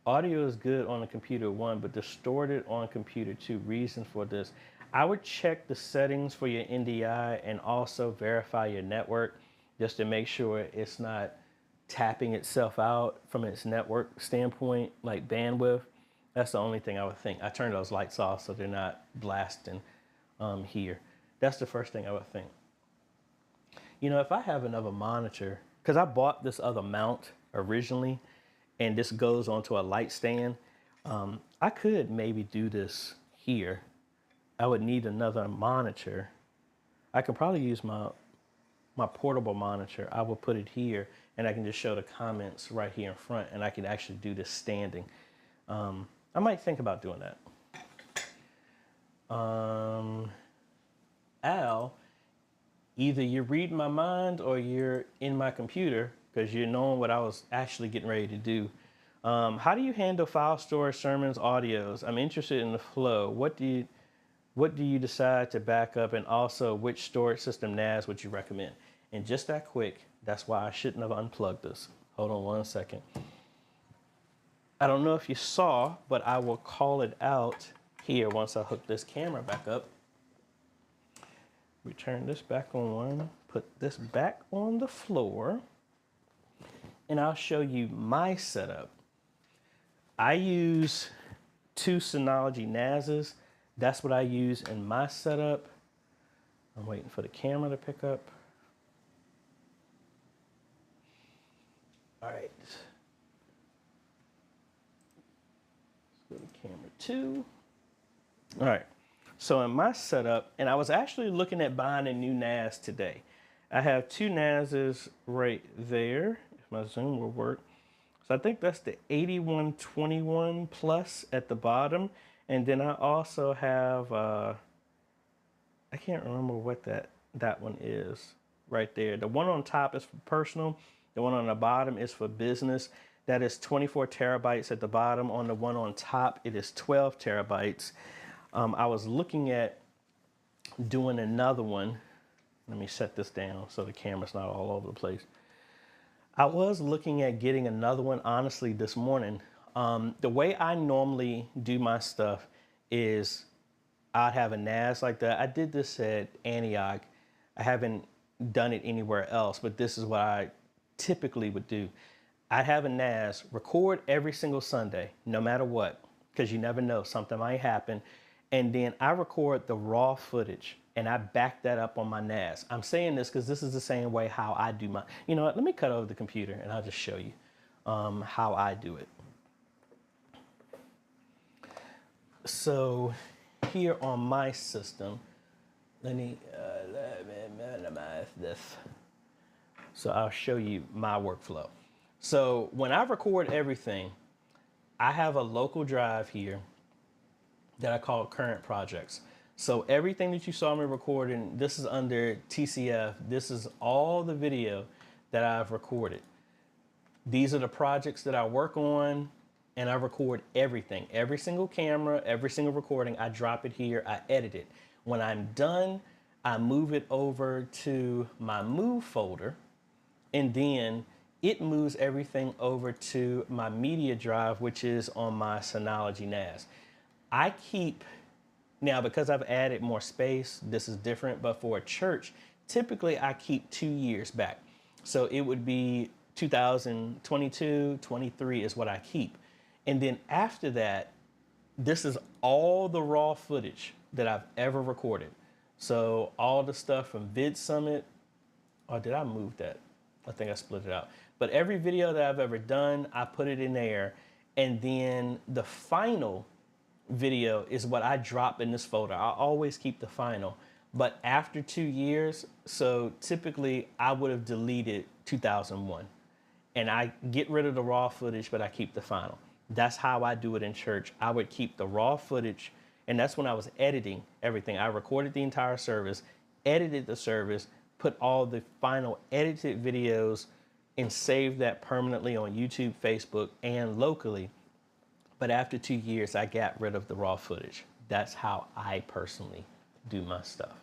Audio is good on the computer 1, but distorted on computer 2. Reason for this. I would check the settings for your NDI and also verify your network just to make sure it's not tapping itself out from its network standpoint, like bandwidth. That's the only thing I would think. I turned those lights off so they're not blasting here. That's the first thing I would think. You know, if I have another monitor, because I bought this other mount originally, and this goes onto a light stand, I could maybe do this here. I would need another monitor. I can probably use my portable monitor. I will put it here and I can just show the comments right here in front, and I can actually do this standing. I might think about doing that. Al, either you're reading my mind or you're in my computer because you're knowing what I was actually getting ready to do. How do you handle file storage, sermons, audios? I'm interested in the flow. What do you decide to back up, and also which storage system NAS would you recommend? And just that quick, that's why I shouldn't have unplugged this. Hold on one second. I don't know if you saw, but I will call it out here once I hook this camera back up. We turn this back on, put this back on the floor, and I'll show you my setup. I use 2 Synology NASs. That's what I use in my setup. I'm waiting for the camera to pick up. All right. Let's go to camera 2. All right. So in my setup, and I was actually looking at buying a new NAS today. I have 2 NASs right there, if my zoom will work. So I think that's the 8121 Plus at the bottom. And then I also have, I can't remember what that one is right there. The one on top is for personal. The one on the bottom is for business. That is 24 terabytes at the bottom. On the one on top, it is 12 terabytes. I was looking at doing another one. Let me set this down so the camera's not all over the place. I was looking at getting another one, honestly, this morning. The way I normally do my stuff is I'd have a NAS like that. I did this at Antioch. I haven't done it anywhere else, but this is what I typically would do. I'd have a NAS, record every single Sunday, no matter what, because you never know, something might happen. And then I record the raw footage and I back that up on my NAS. I'm saying this because this is the same way how I do my, you know what, let me cut over the computer and I'll just show you how I do it. So here on my system, let me minimize this. So I'll show you my workflow. So when I record everything, I have a local drive here that I call current projects. So everything that you saw me recording, this is under TCF. This is all the video that I've recorded. These are the projects that I work on, and I record everything. Every single camera, every single recording, I drop it here, I edit it. When I'm done, I move it over to my move folder, and then it moves everything over to my media drive, which is on my Synology NAS. I keep, now because I've added more space, this is different, but for a church, typically I keep 2 years back. So it would be 2022, 23 is what I keep. And then after that, this is all the raw footage that I've ever recorded. So all the stuff from Vid Summit, or did I move that? I think I split it out. But every video that I've ever done, I put it in there. And then the final video is what I drop in this folder. I always keep the final. But after 2 years, so typically I would have deleted 2001. And I get rid of the raw footage, but I keep the final. That's how I do it in church. I would keep the raw footage, and that's when I was editing everything. I recorded the entire service, edited the service, put all the final edited videos, and saved that permanently on YouTube, Facebook, and locally. But after 2 years, I got rid of the raw footage. That's how I personally do my stuff.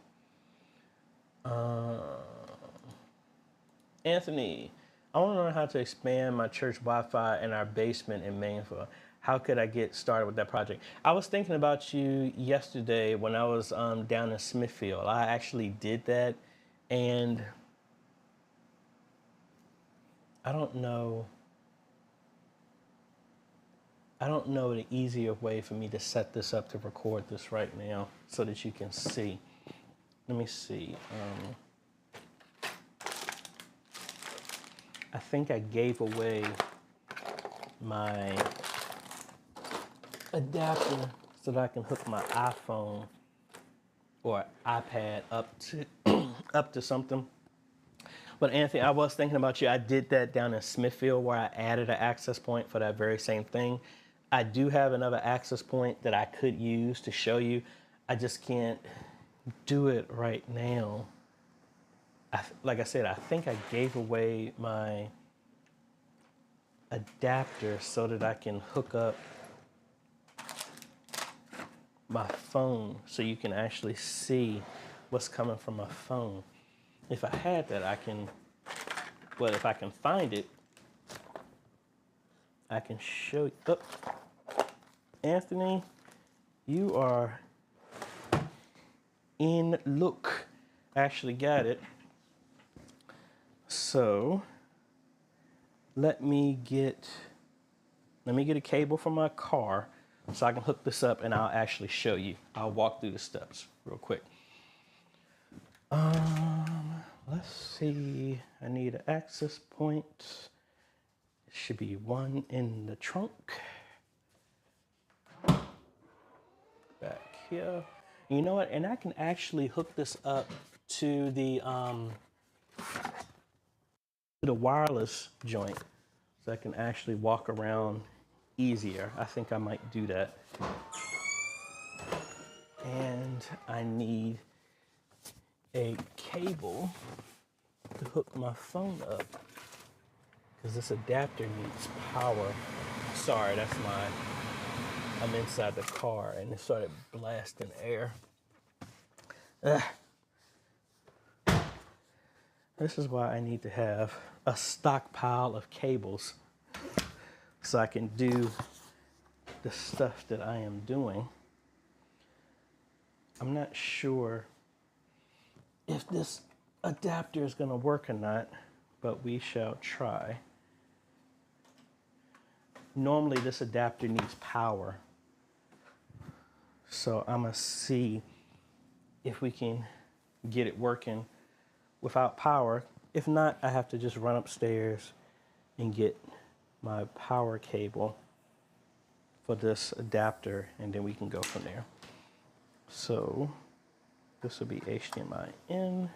Anthony, I want to learn how to expand my church Wi-Fi in our basement in Mainville. How could I get started with that project? I was thinking about you yesterday when I was down in Smithfield. I actually did that, and I don't know the easier way for me to set this up to record this right now so that you can see. Let me see. I think I gave away my adapter so that I can hook my iPhone or iPad up to up to something. But Anthony, I was thinking about you. I did that down in Smithfield where I added an access point for that very same thing. I do have another access point that I could use to show you. I just can't do it right now. Like I said, I think I gave away my adapter so that I can hook up my phone so you can actually see what's coming from my phone. If I had that, I can, well, if I can find it, I can show you. Oh, Anthony, you are in look. I actually got it. So let me get a cable from my car so I can hook this up and I'll actually show you. I'll walk through the steps real quick. Let's see, I need an access point. It should be one in the trunk. Back here. You know what, and I can actually hook this up to the wireless joint so I can actually walk around easier. I think I might do that. And I need a cable to hook my phone up because this adapter needs power. Sorry, I'm inside the car and it started blasting air. This is why I need to have a stockpile of cables so I can do the stuff that I am doing. I'm not sure if this adapter is going to work or not, but we shall try. Normally this adapter needs power, so I'm going to see if we can get it working without power. If not, I have to just run upstairs and get my power cable for this adapter, and then we can go from there. So this will be HDMI in.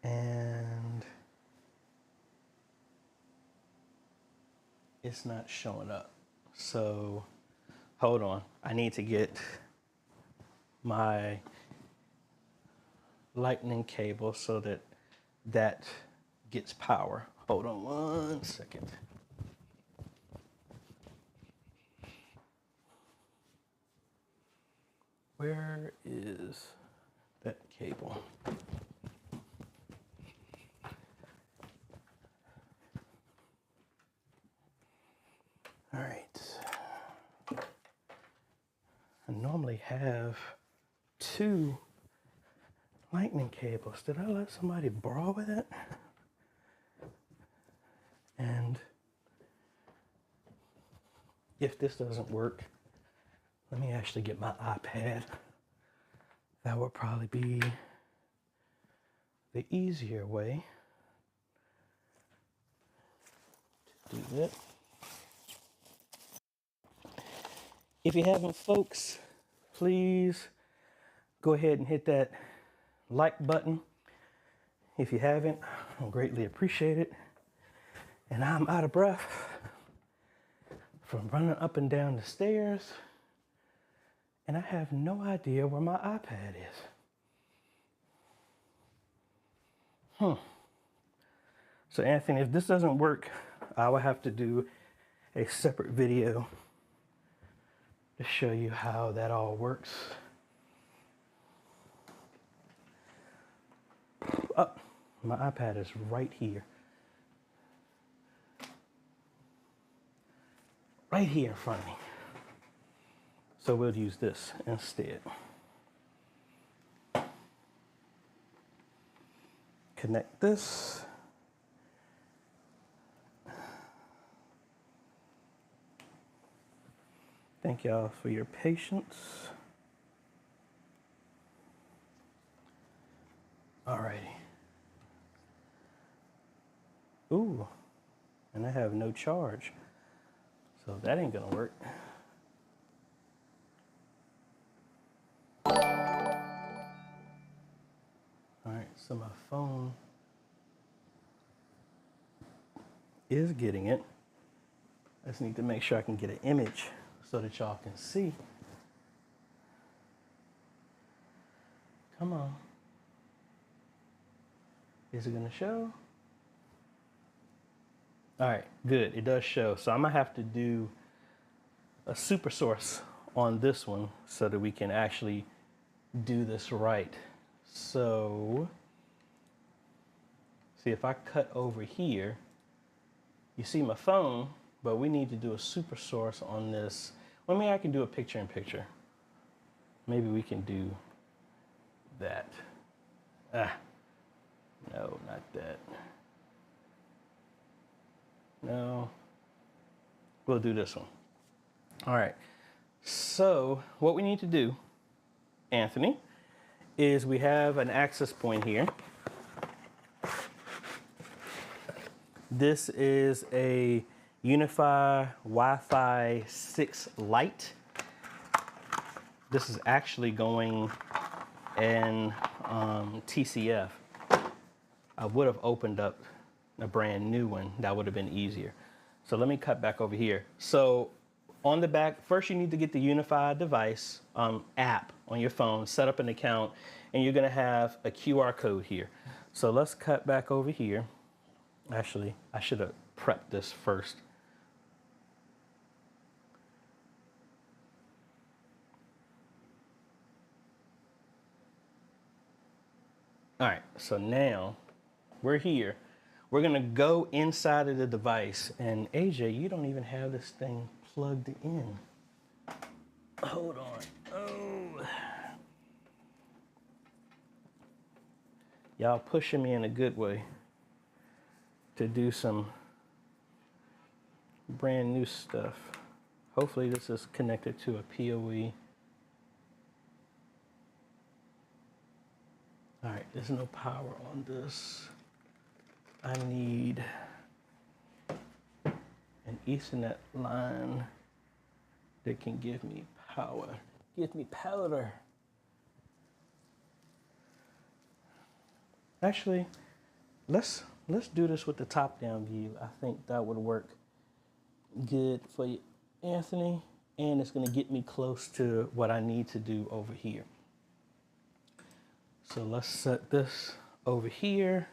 And it's not showing up. So hold on. I need to get my lightning cable so that that gets power. Hold on 1 second. Where is that cable? All right. I normally have 2 lightning cables. Did I let somebody borrow that? And if this doesn't work, let me actually get my iPad. That would probably be the easier way to do that. If you haven't, folks, please go ahead and hit that like button. If you haven't, I'll greatly appreciate it. And I'm out of breath from running up and down the stairs, and I have no idea where my iPad is. So Anthony, if this doesn't work, I will have to do a separate video to show you how that all works. Oh, my iPad is right here. Right here in front of me. So we'll use this instead. Connect this. Thank y'all for your patience. Alrighty. Ooh, and I have no charge. So that ain't gonna work. All right, so my phone is getting it. I just need to make sure I can get an image so that y'all can see. Come on. Is it gonna show? All right, good, it does show. So I'm gonna have to do a super source on this one so that we can actually do this right. So, see if I cut over here, you see my phone, but we need to do a super source on this. Well, maybe I can do a picture in picture. Maybe we can do that. No, not that. No, we'll do this one. All right, so what we need to do, Anthony, is we have an access point here. This is a Unify Wi-Fi 6 Lite. This is actually going in TCF. I would have opened up a brand new one. That would have been easier. So let me cut back over here. So on the back, first you need to get the Unify device app on your phone, set up an account, and you're gonna have a QR code here. So let's cut back over here. Actually, I should have prepped this first. All right, so now we're here. We're gonna go inside of the device, and AJ, you don't even have this thing plugged in. Hold on. Oh. Y'all pushing me in a good way to do some brand new stuff. Hopefully this is connected to a PoE. All right, there's no power on this. I need an Ethernet line that can give me power. Give me powder. Actually, let's do this with the top-down view. I think that would work good for you, Anthony, and it's gonna get me close to what I need to do over here. So let's set this over here.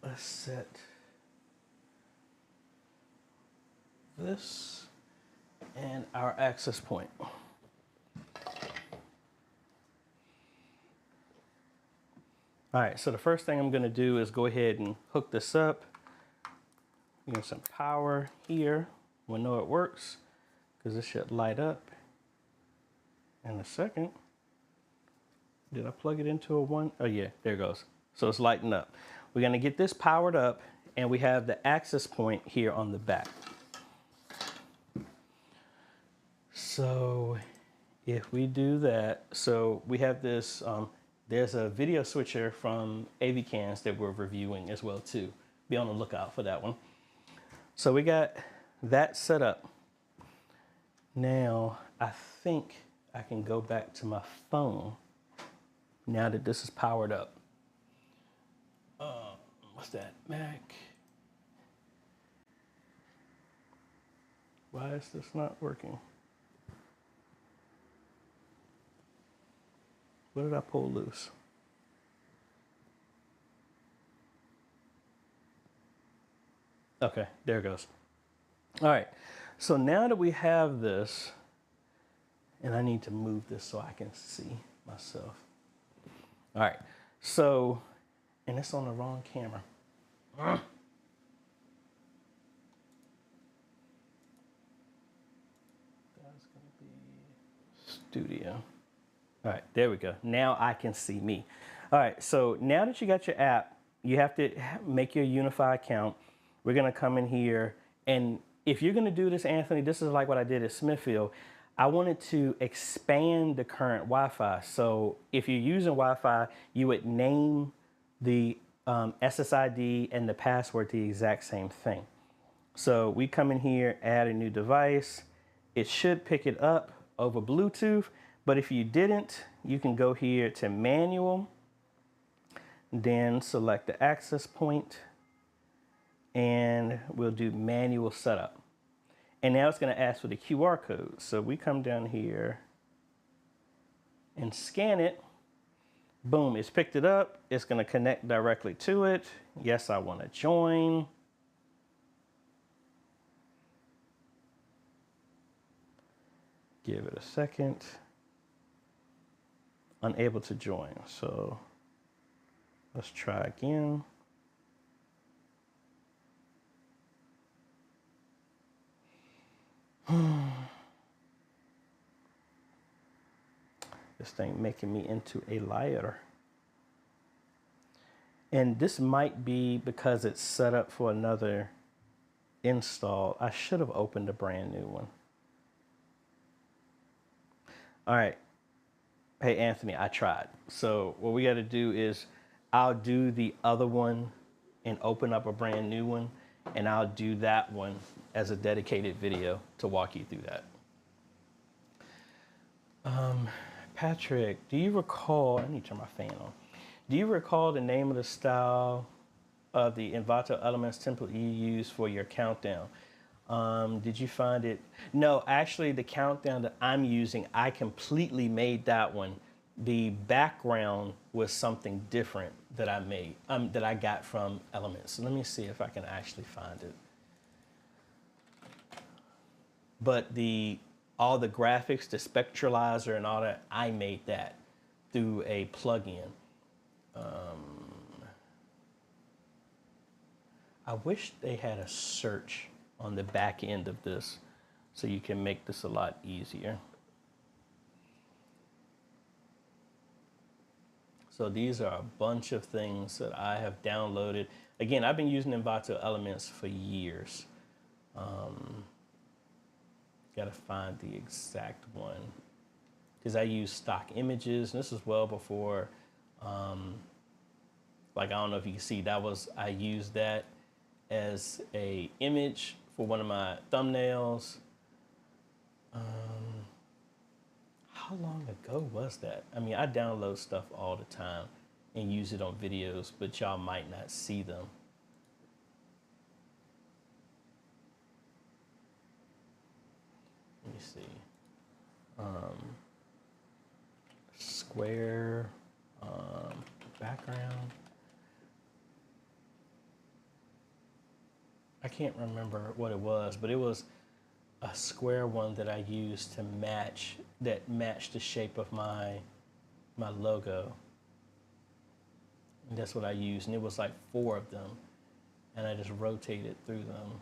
Let's set this and our access point. All right, so the first thing I'm gonna do is go ahead and hook this up. Get some power here. We'll know it works because this should light up in a second. Did I plug it into a one? Oh yeah, there it goes. So it's lighting up. We're gonna get this powered up, and we have the access point here on the back. So if we do that, so we have this, there's a video switcher from AVCans that we're reviewing as well too. Be on the lookout for that one. So we got that set up. Now I think I can go back to my phone now that this is powered up. What's that, Mac? Why is this not working? What did I pull loose? Okay, there it goes. All right, so now that we have this, and I need to move this so I can see myself. All right, so, and it's on the wrong camera. That's gonna be studio. All right, there we go. Now I can see me. All right, so now that you got your app, you have to make your Unify account. We're gonna come in here, and if you're gonna do this, Anthony, this is like what I did at Smithfield. I wanted to expand the current Wi-Fi. So if you're using Wi-Fi, you would name the SSID and the password the exact same thing. So we come in here, add a new device. It should pick it up over Bluetooth, but if you didn't, you can go here to manual, then select the access point, and we'll do manual setup. And now it's gonna ask for the QR code. So we come down here and scan it. Boom, it's picked it up. It's gonna connect directly to it. Yes, I wanna join. Give it a second. Unable to join. So let's try again. This thing making me into a liar. And this might be because it's set up for another install. I should have opened a brand new one. All right. Hey, Anthony, I tried. So what we got to do is I'll do the other one and open up a brand new one, and I'll do that one as a dedicated video to walk you through that. Patrick, do you recall, I need to turn my fan on. Do you recall the name of the style of the Envato Elements template you used for your countdown? Did you find it? No, actually the countdown that I'm using, I completely made that one. The background was something different that I made, that I got from Elements. So let me see if I can actually find it. But all the graphics, the spectralizer and all that, I made that through a plugin. I wish they had a search on the back end of this so you can make this a lot easier. So these are a bunch of things that I have downloaded. Again, I've been using Envato Elements for years. Got to find the exact one because I use stock images. And this is well before, like, I don't know if you can see, I used that as a image for one of my thumbnails. How long ago was that? I mean, I download stuff all the time and use it on videos, but y'all might not see them. Let me see. Square background. I can't remember what it was, but it was a square one that I used to match the shape of my logo. And that's what I used, and it was like 4 of them, and I just rotated through them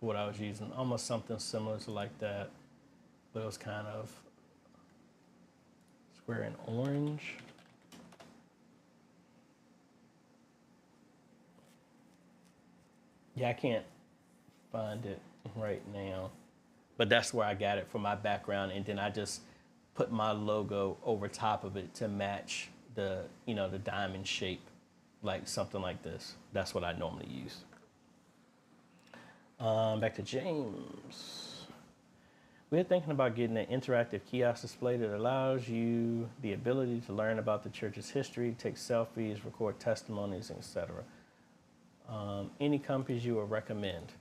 for what I was using. Almost something similar to like that, but it was kind of square and orange. Yeah, I can't find it right now, but that's where I got it for my background, and then I just put my logo over top of it to match the diamond shape, like something like this. That's what I normally use. Back to James. We're thinking about getting an interactive kiosk display that allows you the ability to learn about the church's history, take selfies, record testimonies, etc. Any companies you would recommend?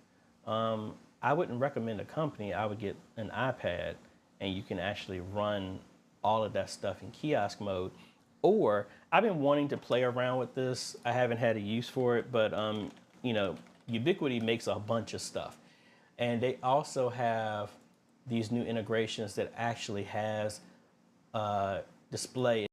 I wouldn't recommend a company. I would get an iPad, and you can actually run all of that stuff in kiosk mode. Or I've been wanting to play around with this. I haven't had a use for it, but Ubiquity makes a bunch of stuff, and they also have these new integrations that actually has display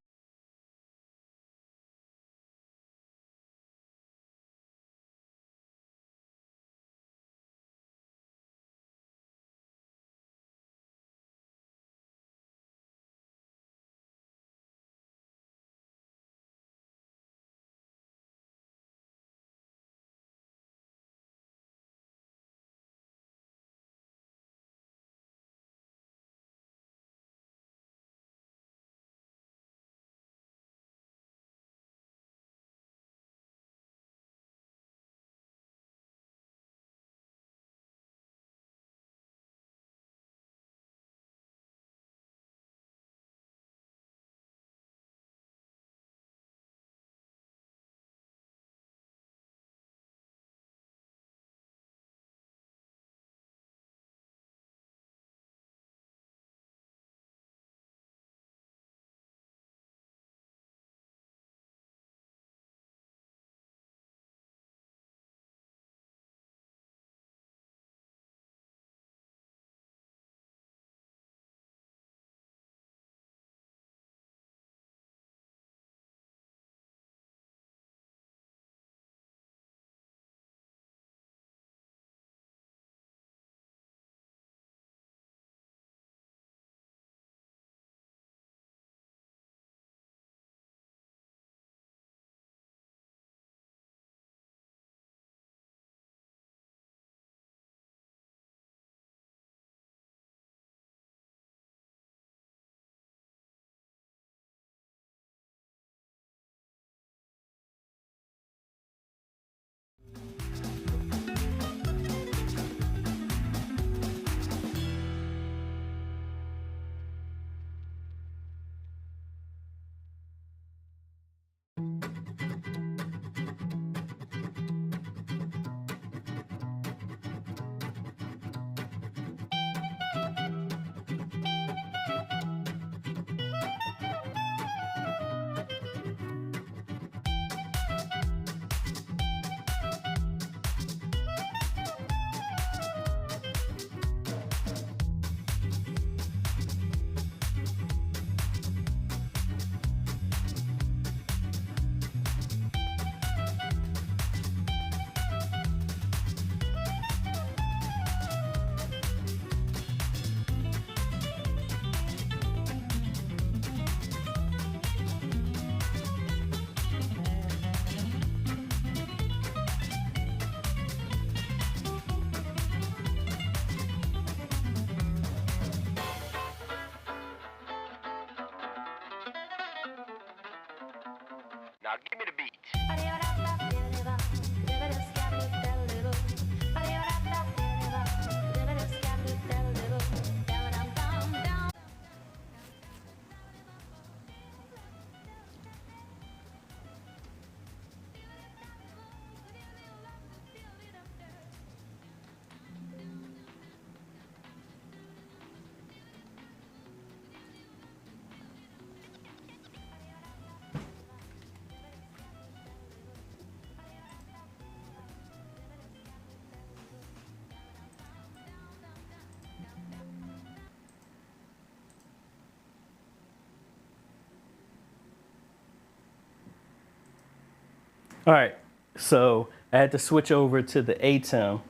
All right, so I had to switch over to the ATEM.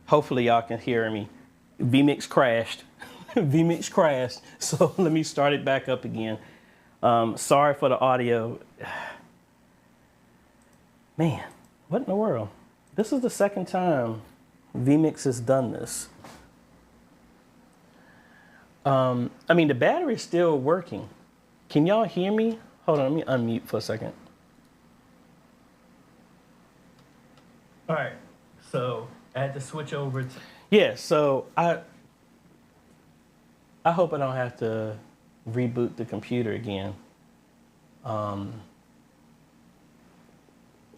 Hopefully y'all can hear me. vMix crashed. vMix crashed. So let me start it back up again. Sorry for the audio. Man, what in the world? This is the second time vMix has done this. I mean, the battery is still working. Can y'all hear me? Hold on, let me unmute for a second. All right, so I had to switch over to... Yeah, so I hope I don't have to reboot the computer again. I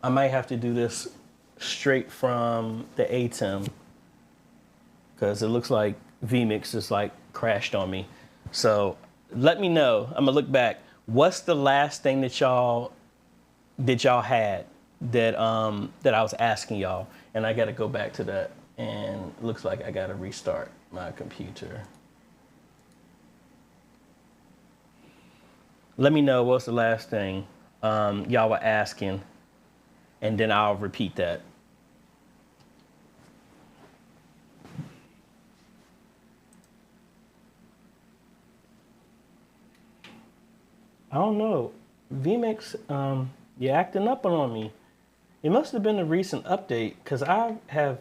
might have to do this straight from the ATEM because it looks like vMix is like crashed on me. So let me know. I'm gonna look back. What's the last thing that y'all had that that I was asking y'all? And I got to go back to that. And it looks like I got to restart my computer. Let me know what's the last thing y'all were asking, and then I'll repeat that. I don't know. vMix, you're acting up on me. It must have been a recent update because I have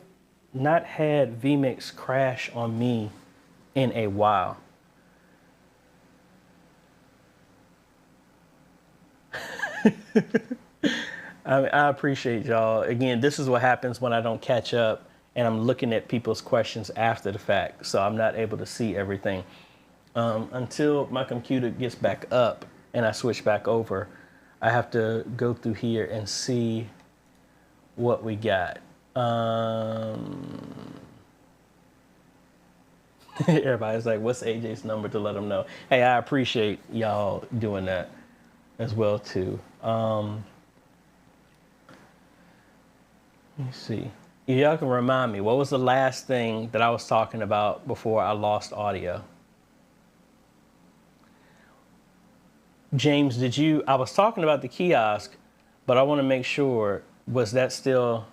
not had vMix crash on me in a while. I appreciate y'all. Again, this is what happens when I don't catch up and I'm looking at people's questions after the fact, so I'm not able to see everything. Until my computer gets back up and I switch back over, I have to go through here and see what we got. Everybody's like, what's AJ's number to let them know? Hey, I appreciate y'all doing that as well too. Let me see. If y'all can remind me, what was the last thing that I was talking about before I lost audio? James, I was talking about the kiosk, but I want to make sure, was that still,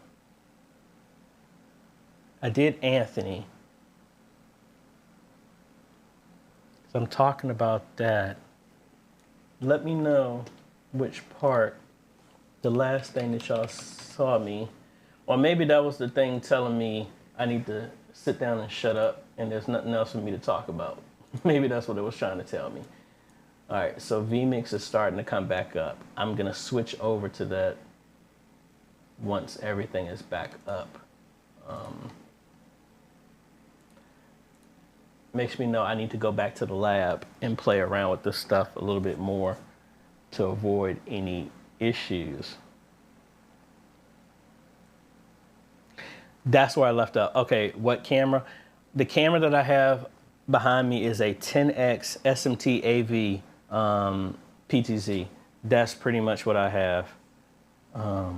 I did Anthony. So I'm talking about that. Let me know which part, the last thing that y'all saw me, or maybe that was the thing telling me I need to sit down and shut up and there's nothing else for me to talk about. Maybe that's what it was trying to tell me. All right, so vMix is starting to come back up. I'm gonna switch over to that once everything is back up. Makes me know I need to go back to the lab and play around with this stuff a little bit more to avoid any issues. That's where I left up. Okay, what camera? The camera that I have behind me is a 10x SMT AV PTZ. That's pretty much what I have. All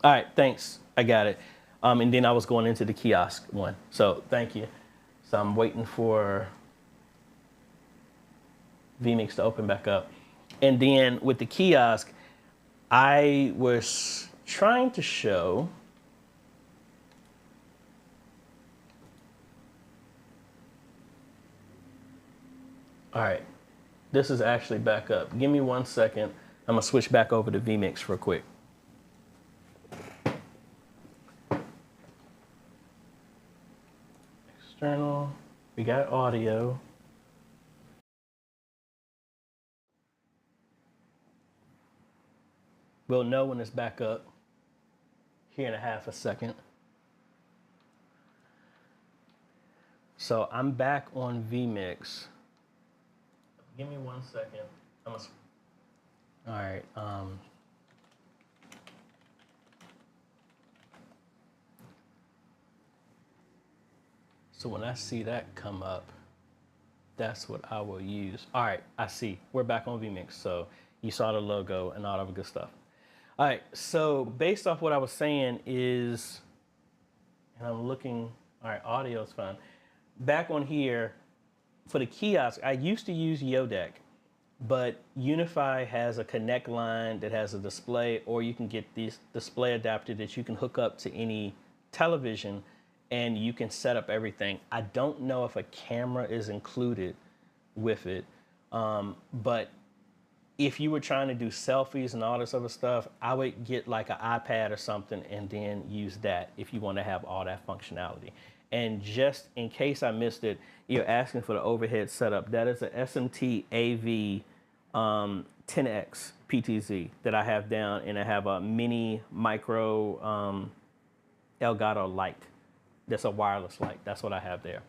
right, thanks. I got it. And then I was going into the kiosk one. So thank you. So I'm waiting for vMix to open back up. And then with the kiosk, I was trying to show all right, this is actually back up. Give me 1 second. I'm gonna switch back over to vMix real quick. External, we got audio. We'll know when it's back up here in a half a second. So I'm back on vMix. Give me 1 second. All right. So when I see that come up, that's what I will use. All right, I see. We're back on vMix. So you saw the logo and all of the good stuff. All right, so based off what I was saying is, and I'm looking, all right, audio is fine. Back on here, for the kiosk, I used to use Yodec. But Unify has a connect line that has a display, or you can get these display adapter that you can hook up to any television and you can set up everything. I don't know if a camera is included with it, but if you were trying to do selfies and all this other stuff, I would get like an iPad or something and then use that if you want to have all that functionality. And just in case I missed it, you're asking for the overhead setup. That is a SMT AV 10X PTZ that I have down, and I have a mini micro Elgato light. That's a wireless light. That's what I have there.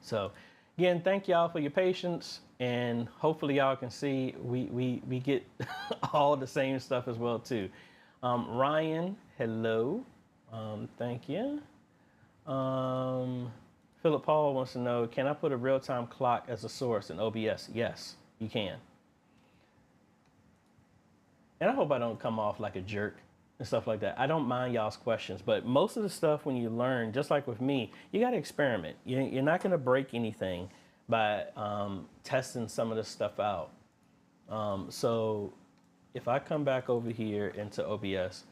So again, thank y'all for your patience, and hopefully y'all can see we get all the same stuff as well too. Ryan, hello. Thank you. Philip Paul wants to know, can I put a real-time clock as a source in OBS? Yes, you can. And I hope I don't come off like a jerk and stuff like that. I don't mind y'all's questions, but most of the stuff when you learn, just like with me, you got to experiment. You're not going to break anything by testing some of this stuff out. So if I come back over here into OBS,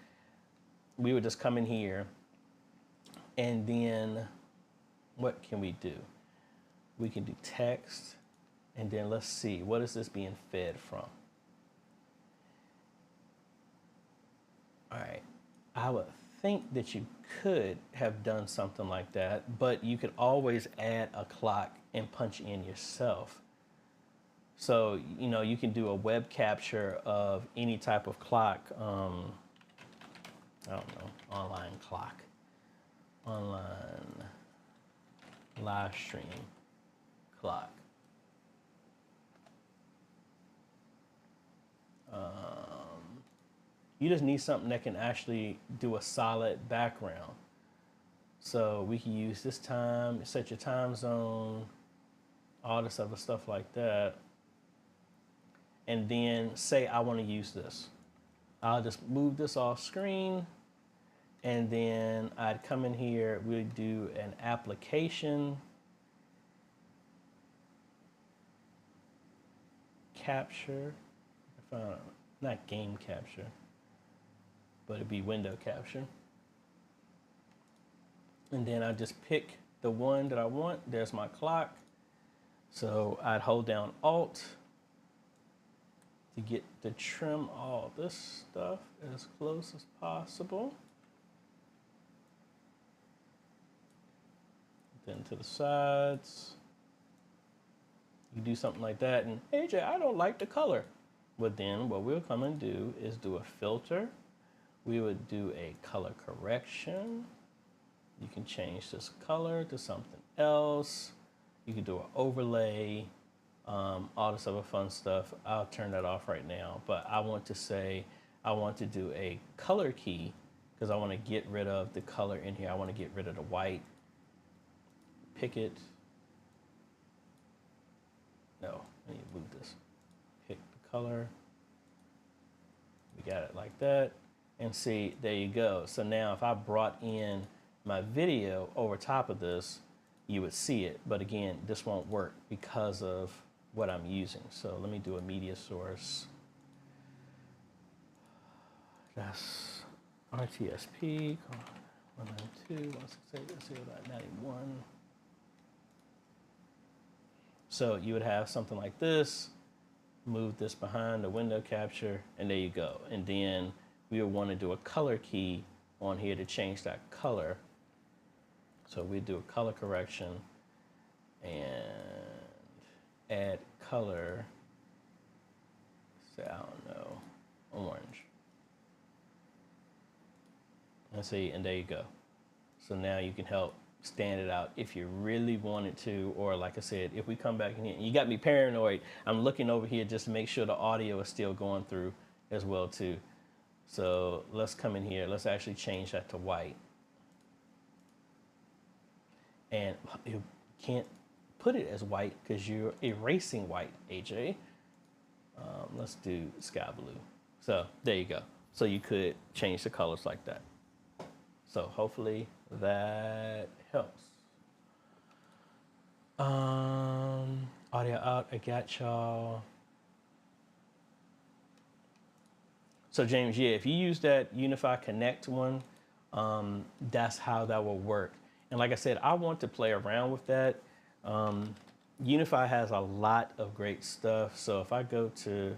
we would just come in here, and then what can we do? We can do text, and then let's see, what is this being fed from? All right, I would think that you could have done something like that, but you could always add a clock and punch in yourself. So, you know, you can do a web capture of any type of clock. I don't know, online clock, online live stream clock. You just need something that can actually do a solid background. So we can use this time, set your time zone, all this other stuff like that. And then say I want to use this. I'll just move this off screen, and then I'd come in here, we'd do an application capture, not game capture, but it'd be window capture. And then I just pick the one that I want. There's my clock. So I'd hold down Alt to get to trim all this stuff as close as possible. Then to the sides. You do something like that, and AJ, I don't like the color. But then what we'll come and do is do a filter. We would do a color correction. You can change this color to something else. You can do an overlay, all this other fun stuff. I'll turn that off right now, but I want to say, I want to do a color key because I want to get rid of the color in here. I want to get rid of the white. Pick it. No, I need to move this. Pick the color. We got it like that. And see, there you go. So now if I brought in my video over top of this, you would see it. But again, this won't work because of what I'm using. So let me do a media source. That's RTSP, 192, 168.0.91. So you would have something like this, move this behind the window capture, and there you go. And then we would want to do a color key on here to change that color. So we do a color correction and add color, say, I don't know, orange. And see, and there you go. So now you can help stand it out if you really wanted to, or like I said, if we come back in here, you got me paranoid. I'm looking over here just to make sure the audio is still going through as well too. So let's come in here. Let's actually change that to white. And you can't put it as white because you're erasing white, AJ. Let's do sky blue. So there you go. So you could change the colors like that. So hopefully that helps. Audio out, I got y'all. So James, yeah, if you use that Unify Connect one, that's how that will work. And like I said, I want to play around with that. Unify has a lot of great stuff. So if I go to,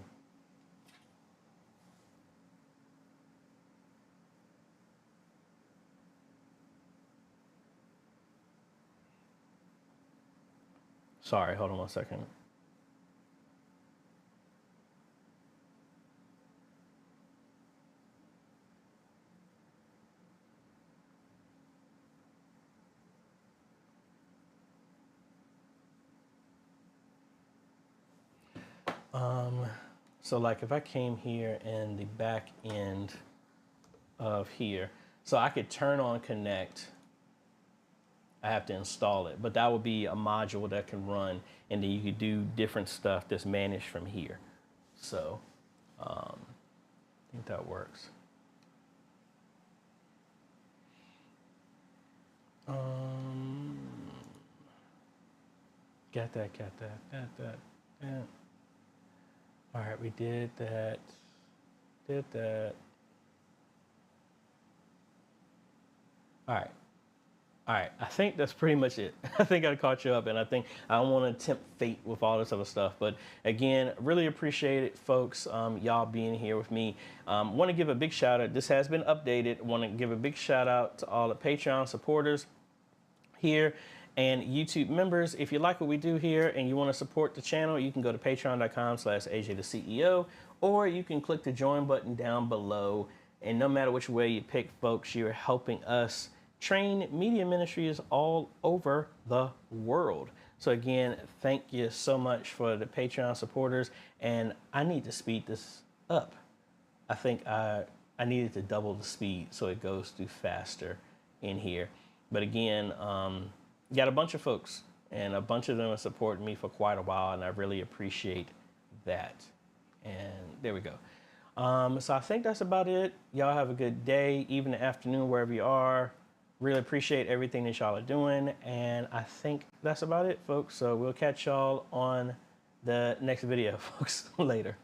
sorry, hold on one second. So like if I came here in the back end of here, so I could turn on Connect. I have to install it, but that would be a module that can run, and then you could do different stuff that's managed from here. So I think that works. Got that. Yeah. All right, we did that. All right. All right, I think that's pretty much it. I think I caught you up, and I think I don't want to tempt fate with all this other stuff. But again, really appreciate it, folks, y'all being here with me. Want to give a big shout out. This has been updated. Want to give a big shout out to all the Patreon supporters here and YouTube members. If you like what we do here and you want to support the channel, you can go to patreon.com/AJaytheCEO, or you can click the join button down below. And no matter which way you pick, folks, you're helping us train media ministries all over the world. So again, thank you so much for the Patreon supporters. And I need to speed this up. I think I needed to double the speed so it goes through faster in here. But again, got a bunch of folks, and a bunch of them have supported me for quite a while, and I really appreciate that. And there we go. So I think that's about it. Y'all have a good day, evening, afternoon, wherever you are. Really appreciate everything that y'all are doing. And I think that's about it, folks. So we'll catch y'all on the next video, folks, later.